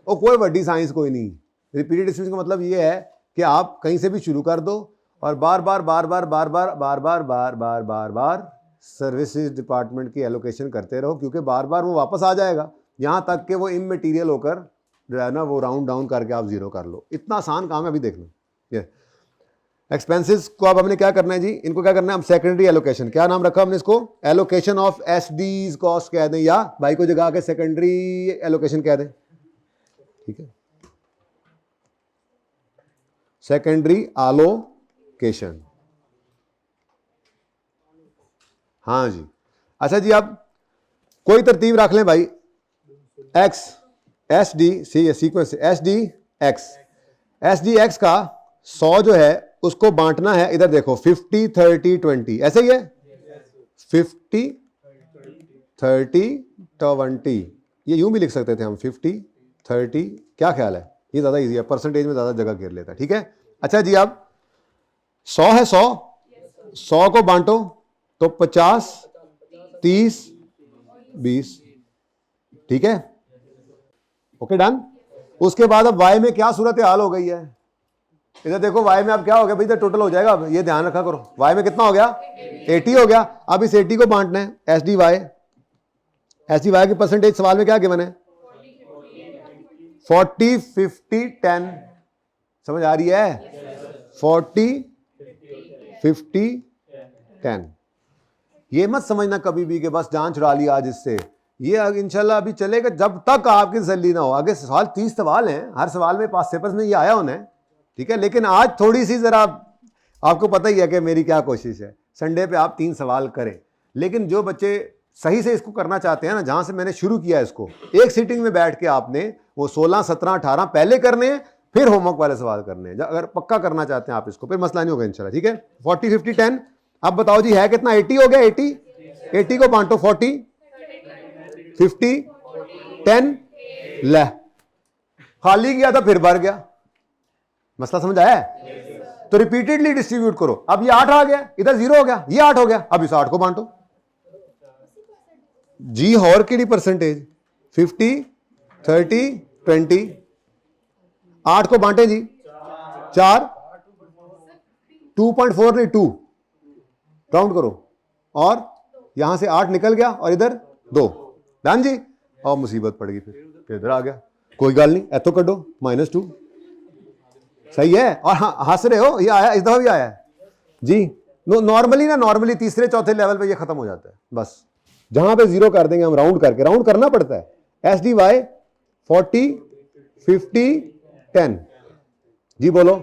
और कोई बड़ी साइंस कोई नहीं। रिपीटेड डिस्ट्रीब्यूशन का मतलब ये है कि आप कहीं से भी शुरू कर दो और बार बार बार बार बार बार बार बार बार बार बार बार सर्विसेज डिपार्टमेंट की एलोकेशन करते रहो, क्योंकि बार बार वो वापस आ जाएगा यहाँ तक कि वो इमटेरियल होकर जो है ना वो राउंड डाउन करके आप जीरो कर लो। इतना आसान काम है। अभी देख लो ये एक्सपेंसेस को अब हमने क्या करना है जी, इनको क्या करना है हम सेकेंडरी एलोकेशन, क्या नाम रखा हमने इसको? एलोकेशन ऑफ एसडीज कॉस्ट कह दें, या बाई को जगह के सेकेंडरी एलोकेशन कह दें, ठीक है? सेकेंडरी एलोकेशन, हाँ जी। अच्छा जी अब कोई तरतीब रख लें भाई, X S D C sequence S D X का 100 जो है उसको बांटना है, इधर देखो 50 30 20, ऐसे ही है 50 30 20, ये यूं भी लिख सकते थे हम 50 30, क्या ख्याल है? ये ज्यादा इजी है, परसेंटेज में ज्यादा जगह घेर लेता है, ठीक है? अच्छा जी अब 100 है, 100 को बांटो तो 50 30 20, ठीक है? Okay done. उसके बाद अब वाई में क्या सूरत हाल हो गई है, इधर देखो वाई में अब क्या हो गया भाई, इधर टोटल हो जाएगा, ये ध्यान रखा करो। वाई में कितना हो गया? 80 हो गया। अब इस 80 को बांटना है एस डी वाई की परसेंटेज सवाल में क्या गिवन है? 40 50 10, समझ आ रही है? 40 50 10। ये मत समझना कभी भी कि बस जान छुड़ा ली आज इससे, ये इंशाल्लाह अभी चलेगा जब तक आपकी तसल्ली ना हो। आगे सवाल 30 सवाल हैं, हर सवाल में पास पेपर्स में ये आया होना है, ठीक है? लेकिन आज थोड़ी सी जरा आपको पता ही है कि मेरी क्या कोशिश है, संडे पे आप 3 सवाल करें। लेकिन जो बच्चे सही से इसको करना चाहते हैं ना, जहां से मैंने शुरू किया इसको, एक सीटिंग में बैठ के आपने वो 16 17 18 पहले करने हैं, फिर होमवर्क वाले सवाल करने हैं। अगर पक्का करना चाहते हैं आप इसको, फिर मसला नहीं होगा इंशाल्लाह, ठीक है? 40 50 10। अब बताओ जी है कितना? 80 हो गया। 80 को बांटो 40 50 10, ले खाली गया था फिर भर गया, मसला समझ आया है? तो रिपीटेडली डिस्ट्रीब्यूट करो। अब ये 8 आ गया, इधर 0 हो गया, ये 8 हो गया, अब इस 8 को बांटो। जी और केड़ी परसेंटेज 50 30 20, 8 को बांटे जी 4, 2.4 नहीं 2 काउंट करो, और यहां से 8 निकल गया और इधर 2, डन जी। और मुसीबत पड़ गई, फिर इधर आ गया, कोई गल नहीं, एतो कड्डो -2, सही है। और हंस रहे हो, ये आया, इस दफा भी आया है जी। नॉर्मली तीसरे चौथे लेवल पे ये खत्म हो जाता है। बस जहां पे 0 कर देंगे हम, राउंड करके, राउंड करना पड़ता है। SDY 40 50 10 जी, बोलो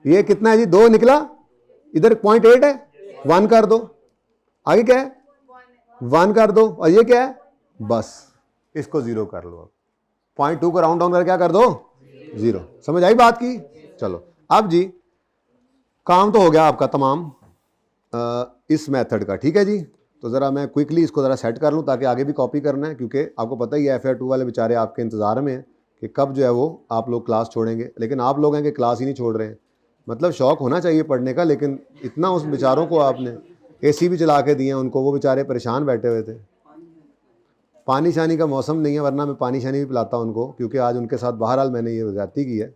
ये कितना है जी? 2 निकला, इधर 0.8 है, 1 कर दो, आगे क्या है 1 कर दो, और ये क्या है, बस इसको 0 कर लो। 0.2 को राउंड डाउन कर क्या कर दो 0। समझ आई बात की? चलो अब जी काम तो हो गया आपका तमाम इस मेथड का, ठीक है जी। तो ज़रा मैं क्विकली इसको ज़रा सेट कर लूँ ताकि आगे भी कॉपी करना है, क्योंकि आपको पता ही है FAR 2 वाले बेचारे आपके इंतज़ार में हैं कि कब जो है वो आप लोग क्लास छोड़ेंगे। लेकिन आप लोग हैं कि क्लास ही नहीं छोड़ रहे हैं। मतलब शौक़ होना चाहिए पढ़ने का, लेकिन इतना उस बेचारों को आपने AC भी चला के दिए उनको, वो बेचारे परेशान बैठे हुए थे। पानी शानी का मौसम नहीं है, वरना मैं पानी शानी भी पिलाता उनको, क्योंकि आज उनके साथ बहरहाल मैंने ये ज़्यादती की है।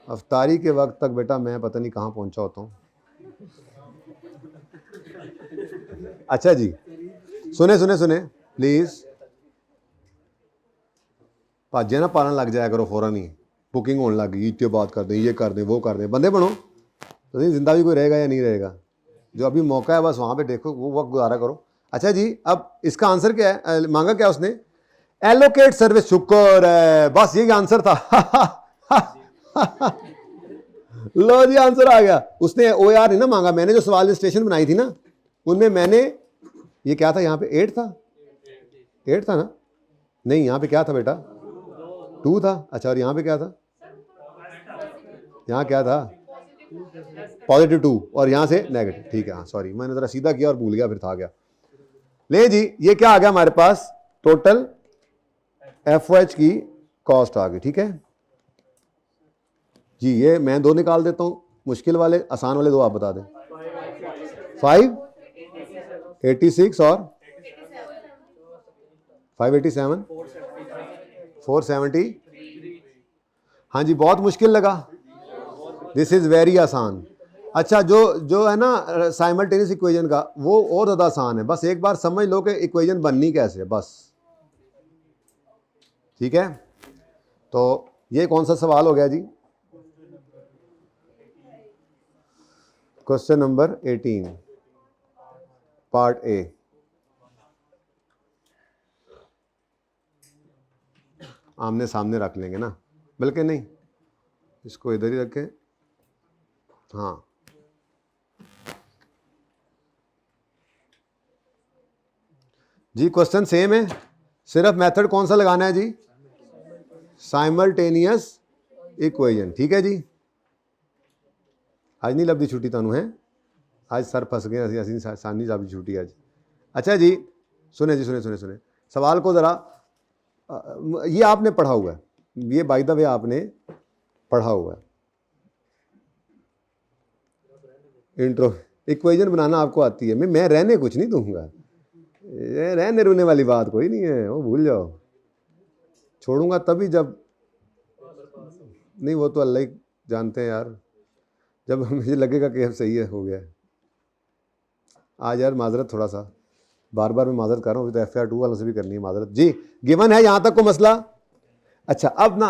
अफ्तारी के वक्त तक बेटा मैं पता नहीं कहाँ पहुँचा होता हूँ। अच्छा जी, सुने प्लीज़, भाजे ना पालन लग जाया करो फौरन ही, बुकिंग होने लग गई, इतने बात कर दें, ये कर दें, वो कर दें, बंदे बनो तो जिंदा भी कोई रहेगा या नहीं रहेगा। जो अभी मौका है बस वहाँ पे देखो, वो वक्त गुजारा करो। अच्छा जी, अब इसका आंसर क्या है, मांगा क्या उसने? Allocate service. शुक्र है, बस यही आंसर था। लो जी, आंसर आ गया। उसने OAR नहीं ना मांगा, मैंने जो सवाल स्टेशन बनाई थी ना, उनमें मैंने ये क्या था, यहाँ पे 8 था, 8 था ना, नहीं यहाँ पे क्या था बेटा 2 था। अच्छा, और यहाँ पे क्या था, यहाँ क्या था +2, और यहाँ से नेगेटिव, ठीक है। हाँ सॉरी, मैंने ज़रा सीधा किया और भूल गया, फिर था गया। ले जी, ये क्या आ गया हमारे पास, टोटल FOH की कॉस्ट आ गई, ठीक है जी। ये मैं 2 निकाल देता हूँ, मुश्किल वाले, आसान वाले 2 आप बता दें। 5 86 और 587 470। हाँ जी, बहुत मुश्किल लगा, दिस इज़ वेरी आसान। अच्छा, जो है ना साइमल्टेनियस इक्वेशन का, वो और ज़्यादा आसान है। बस एक बार समझ लो कि इक्वेशन बननी कैसे, बस ठीक है। तो ये कौन सा सवाल हो गया जी? Question number 18 part A। आमने सामने रख लेंगे ना, बल्कि नहीं, इसको इधर ही रखें। हाँ, जी क्वेश्चन सेम है, सिर्फ मेथड कौन सा लगाना है जी? साइमल्टेनियस इक्वेशन, ठीक है जी। आज नहीं लभदी छुट्टी तुहानू है, आज सर फस गए, असी सानी लभदी छुट्टी आज। अच्छा जी, सुने जी, सुने सवाल को ज़रा, ये आपने पढ़ा हुआ है, ये बाय द वे आपने पढ़ा हुआ है। इंट्रो इक्वेशन बनाना आपको आती है, मैं रहने कुछ नहीं दूंगा, रहने रुने वाली बात कोई नहीं है, वो भूल जाओ। छोड़ूंगा तभी जब, नहीं वो तो अल्लाह ही जानते हैं यार, जब मुझे लगेगा कि अब सही है, हो गया। आज यार माजरत, थोड़ा सा बार बार मैं माजरत कर रहा हूँ, तो FAR 2 वालों से भी करनी है माजरत जी। गिवन है यहाँ तक को मसला। अच्छा, अब ना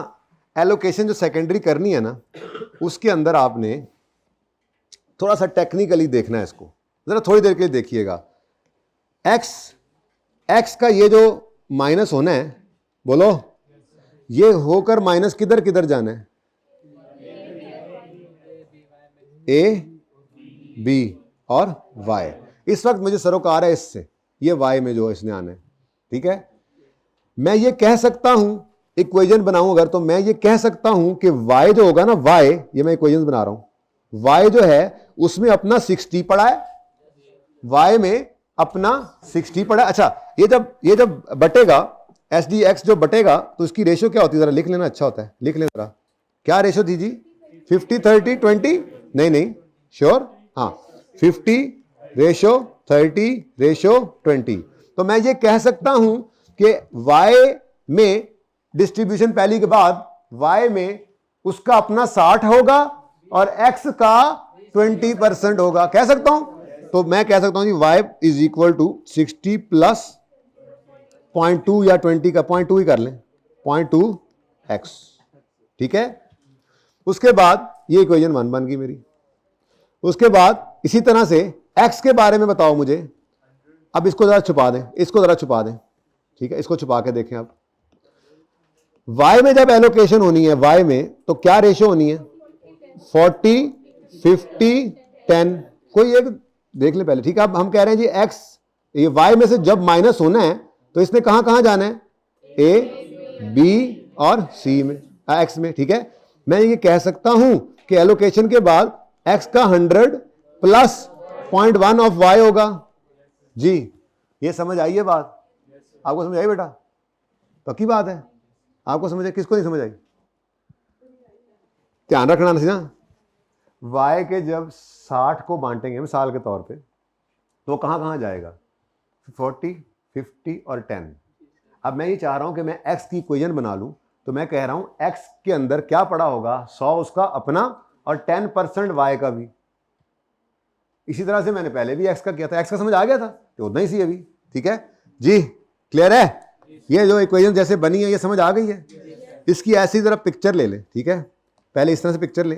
एलोकेशन जो सेकेंडरी करनी है ना, उसके अंदर आपने थोड़ा सा टेक्निकली देखना है इसको, ज़रा थोड़ी देर के लिए देखिएगा। एक्स का ये जो माइनस होना है, बोलो, ये होकर माइनस किधर किधर जाना है? A B और Y। इस वक्त मुझे सरोकार है इससे, ये Y में जो इसने आना है, ठीक है। मैं ये कह सकता हूं, इक्वेशन बनाऊं अगर, तो मैं ये कह सकता हूं कि Y जो होगा ना, Y, ये मैं इक्वेशन बना रहा हूं, Y जो है उसमें अपना 60 पड़ा है, Y में अपना 60 पड़ा है। अच्छा, ये जब बटेगा एस डी एक्स जो बटेगा तो इसकी रेशियो क्या होती है, जरा लिख लेना, अच्छा होता है, लिख लेना जरा। क्या रेशियो थी जी? 50-30-20? नहीं, श्योर, हाँ, 50:30:20। तो मैं ये कह सकता हूं कि y में डिस्ट्रीब्यूशन पहली के बाद y में उसका अपना 60 होगा और x का 20% होगा, कह सकता हूं। तो मैं कह सकता हूं जी y is equal to 60 plus 0.2 या 20 का 0.2 ही कर लें, 0.2x, ठीक है। उसके बाद ये इक्वेशन 1 बन गई मेरी। उसके बाद इसी तरह से x के बारे में बताओ मुझे। अब इसको जरा छुपा दें, इसको जरा छुपा दें, ठीक है, इसको छुपा के देखें। अब y में जब एलोकेशन होनी है, y में तो क्या रेशियो होनी है? 40-50-10। कोई एक देख ले पहले, ठीक है। अब हम कह रहे हैं जी x, ये y में से जब माइनस होना है तो इसने कहां कहां जाना है? a, b और c में, x में, ठीक है। मैं ये कह सकता हूं कि एलोकेशन के बाद x का 100 प्लस 0.1 ऑफ y होगा। जी ये समझ आई है बात? आपको समझ आई बेटा? पक्की बात है? आपको समझ आई? किसको नहीं समझ आई? ध्यान रखना ना, y के जब 60 को बांटेंगे मिसाल के तौर पे तो कहां कहां जाएगा? 40, 50 और 10। अब मैं ये चाह रहा हूं कि मैं x की इक्वेशन बना लूं, तो मैं कह रहा हूं x के अंदर क्या पड़ा होगा? 100 उसका अपना और 10% y का भी। इसी तरह से मैंने पहले भी x का किया था, x का समझ आ गया था, तो उतना ही सी अभी, ठीक है जी, क्लियर है? ये जो इक्वेशन जैसे बनी है ये समझ आ गई है? इसकी ऐसी जरा पिक्चर ले ले, ठीक है, पहले इस तरह से पिक्चर ले,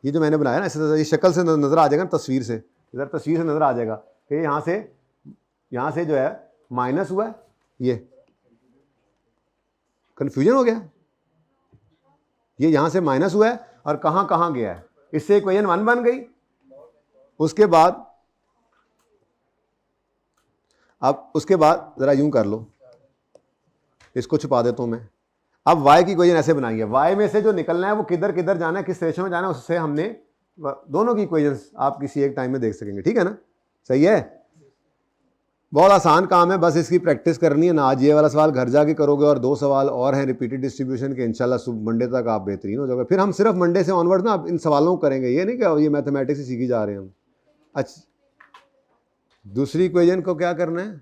ये जो मैंने बनाया ना, इस तरह से, ये शक्ल से नजर आ जाएगा, तस्वीर से, इधर तस्वीर से नजर आ जाएगा कि यहाँ से जो है माइनस हुआ है, ये कंफ्यूजन हो गया, ये यहां से माइनस हुआ है और कहां कहां गया है, इससे इक्वेशन 1 बन गई। उसके बाद अब उसके बाद जरा यूं कर लो, इसको छुपा देता हूं मैं। अब y की इक्वेशन ऐसे बनाई है, y में से जो निकलना है वो किधर किधर जाना है, किस रेशियो में जाना है, उससे हमने दोनों की इक्वेशंस आप किसी एक टाइम में देख सकेंगे, ठीक है ना? सही है, बहुत आसान काम है, बस इसकी प्रैक्टिस करनी है ना। आज ये वाला सवाल घर जाके करोगे और 2 सवाल और हैं रिपीटेड डिस्ट्रीब्यूशन के, इंशाल्लाह मंडे तक आप बेहतरीन हो जाओगे। फिर हम सिर्फ मंडे से ऑनवर्ड ना इन सवालों को करेंगे, ये नहीं कि ये मैथमेटिक्स ही सीखी जा रहे हैं हम। अच्छा, दूसरी इक्वेशन को क्या करना है?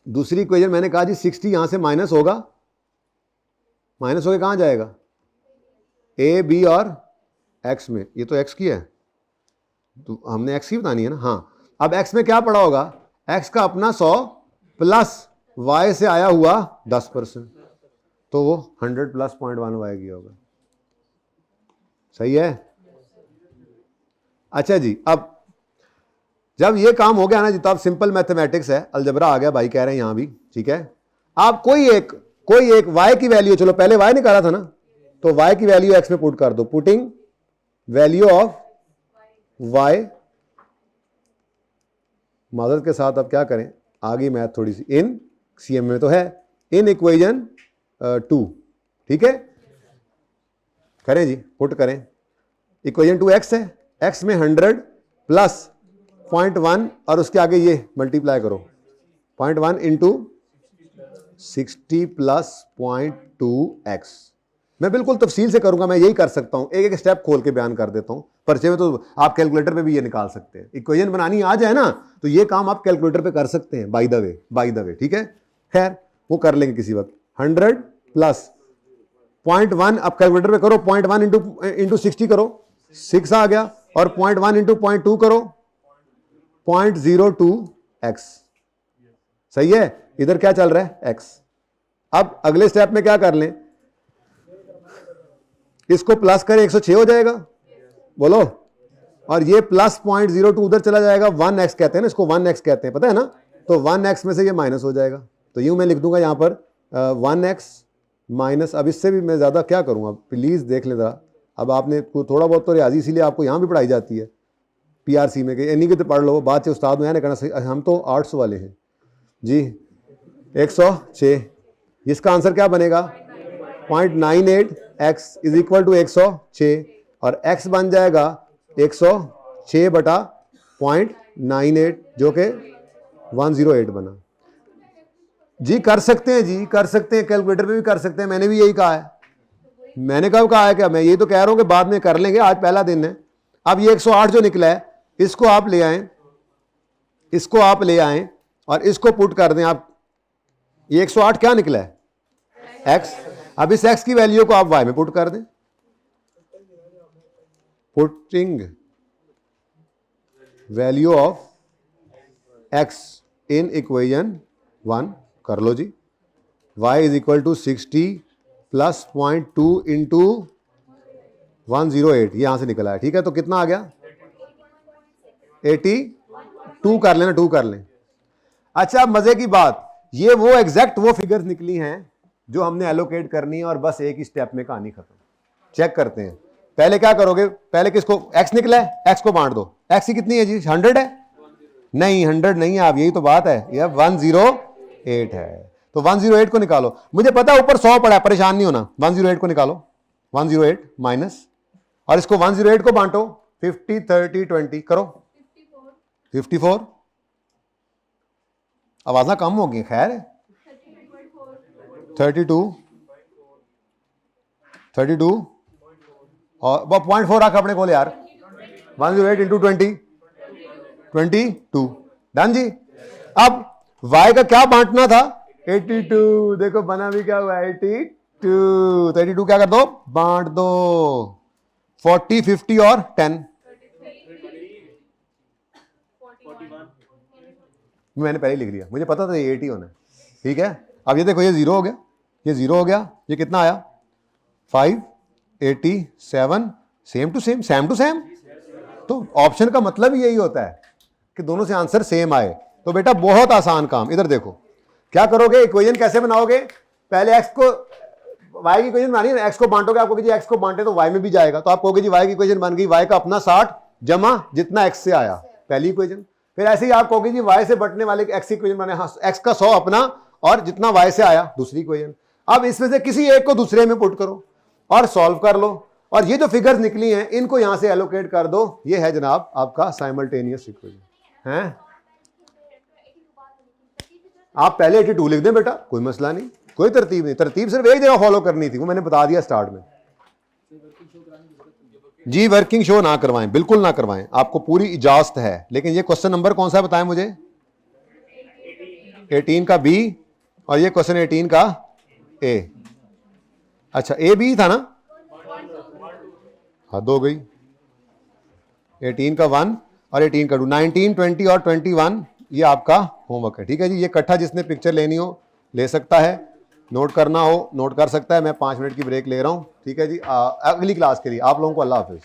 दूसरी इक्वेशन मैंने कहा जी 60 यहां से माइनस होगा, माइनस होके कहां जाएगा? a, b और x में, ये तो x की है तो हमने x की बतानी है ना। हाँ, अब x में क्या पड़ा होगा? x का अपना 100 प्लस y से आया हुआ 10%, तो वो 100 प्लस 0.1 y की होगा। सही है? अच्छा जी, अब जब ये काम हो गया ना जी, तो अब सिंपल मैथमेटिक्स है, अलजबरा आ गया भाई कह रहे हैं यहां भी, ठीक है। आप कोई एक y की वैल्यू, चलो पहले y निकाला था ना, तो y की वैल्यू x में पुट कर दो, पुटिंग वैल्यू ऑफ y, माजरत के साथ अब क्या करें, आगे मैथ थोड़ी सी, इन CM में तो है, इन इक्वेशन 2, ठीक है, करें जी, पुट करें। इक्वेशन 2x है, x में 100 प्लस 0.1 और उसके आगे ये मल्टीप्लाई करो, 0.1 इंटू 60 प्लस 0.2x। मैं बिल्कुल तफसील से करूंगा, मैं यही कर सकता हूं, एक एक स्टेप खोल के बयान कर देता हूं। पर्चे में तो आप कैलकुलेटर पे भी ये निकाल सकते हैं, इक्वेशन बनानी आ जाए ना तो ये काम आप कैलकुलेटर पे कर सकते हैं, बाय द वे, ठीक है। खैर वो कर लेंगे किसी वक्त। 100 प्लस 0.1, अब कैलकुलेटर पे करो, 0.1 इंटू 60 करो, 6 आ गया, और 0.1 इंटू 0.2 करो, 0.02x। सही है? इधर क्या चल रहा है? x। अब अगले स्टेप में क्या कर लें, इसको प्लस करें, 106 हो जाएगा, बोलो, और ये प्लस 0.02 उधर चला जाएगा, 1x कहते हैं ना इसको, 1x कहते हैं, पता है ना, तो 1x में से ये माइनस हो जाएगा, तो यूं मैं लिख दूंगा यहां पर 1x माइनस, अब इससे भी मैं ज्यादा क्या करूंगा, प्लीज देख लें जरा। अब आपने थोड़ा बहुत तो रियाजी इसीलिए आपको यहां भी पढ़ाई जाती है PRC में, इन्हीं के तो पढ़ लो, बाद से उस्ताद में कहना सही, हम तो 800 वाले हैं जी। 106, इसका आंसर क्या बनेगा? 0.98x इज इक्वल टू 106, और x बन जाएगा 106 बटा 0.98 जो कि 108 बना। जी कर सकते हैं, जी कर सकते हैं, कैलकुलेटर पे भी कर सकते हैं, मैंने भी यही कहा है। मैंने कब कहा है? क्या मैं ये तो कह रहा हूं कि बाद में कर लेंगे, आज पहला दिन है। अब ये 108 जो निकला है इसको आप ले आए, इसको आप ले आए और इसको पुट कर दें आप। ये 108 क्या निकला है? x। अब इस x की वैल्यू को आप y में पुट कर दें। Putting value of x in equation 1 कर लो जी। y is equal to 60 plus 0.2 into 108, ये यहां से निकला है। ठीक है, तो कितना आ गया? 82 कर लेना, 2 कर लें। अच्छा, मजे की बात, ये वो एग्जैक्ट वो फिगर्स निकली हैं जो हमने एलोकेट करनी है और बस एक ही स्टेप में कहानी खत्म। चेक करते हैं। पहले क्या करोगे? पहले किसको? x निकला है, x को बांट दो। x की कितनी है जी? 100 है? नहीं, 100 नहीं है। आप यही तो बात है, यह 108 है। तो 108 को निकालो। मुझे पता है ऊपर 100 पड़ा है, परेशान नहीं होना। 108 को निकालो, 108 माइनस, और इसको 108 को बांटो 50 30 20 करो 54। आवाज़ें कम हो गई, खैर 32 और 0.4 रख अपने को यार। 108 इंटू 22 डन जी। अब y का क्या बांटना था? 82। देखो बना भी क्या हुआ? 32 क्या कर दो? बांट दो। 40 50 और 10 मैंने पहले लिख लिया, मुझे पता था ये 80 होना है। ठीक है, अब ये देखो, ये 0 हो गया, ये 0 हो गया, ये कितना आया? 587। Same to same. तो ऑप्शन का मतलब ही यही होता है कि दोनों से आंसर सेम आए। तो बेटा बहुत आसान काम। इधर देखो क्या करोगे, इक्वेशन कैसे बनाओगे? पहले x को, y की इक्वेशन बनानी है ना, x को बांटोगे, आप कहोगे जी x को बांटे तो y में भी जाएगा, तो आप कहोगे जी y की इक्वेशन बन गई, y का अपना 60 जमा जितना x से आया, पहली इक्वेशन। फिर ऐसे ही आप कहोगे जी y से बटने वाले x की इक्वेशन बने, हाँ x का 100 अपना और जितना y से आया, दूसरी इक्वेशन। अब इसमें से किसी एक को दूसरे में पुट करो और सॉल्व कर लो, और ये जो फिगर्स निकली हैं इनको यहां से एलोकेट कर दो। ये है जनाब आपका साइमल्टेनियस इक्वेशन है। आप पहले 82 लिख दें बेटा, कोई मसला नहीं, कोई तरतीब नहीं। तरतीब सिर्फ एक जगह फॉलो करनी थी, वो मैंने बता दिया स्टार्ट में। जी वर्किंग शो ना करवाएं, बिल्कुल ना करवाएं, आपको पूरी इजाजत है। लेकिन ये क्वेश्चन नंबर कौन सा है बताएं मुझे? 18 का बी और ये क्वेश्चन 18 का ए। अच्छा, ए बी था ना? हद हो गई। 18 का 1 और 18 का 2, 19 20 और 21 ये आपका होमवर्क है। ठीक है जी, ये इकट्ठा जिसने पिक्चर लेनी हो ले सकता है, नोट करना हो नोट कर सकता है। मैं 5 मिनट की ब्रेक ले रहा हूं। ठीक है जी, अगली क्लास के लिए आप लोगों को अल्लाह हाफिज।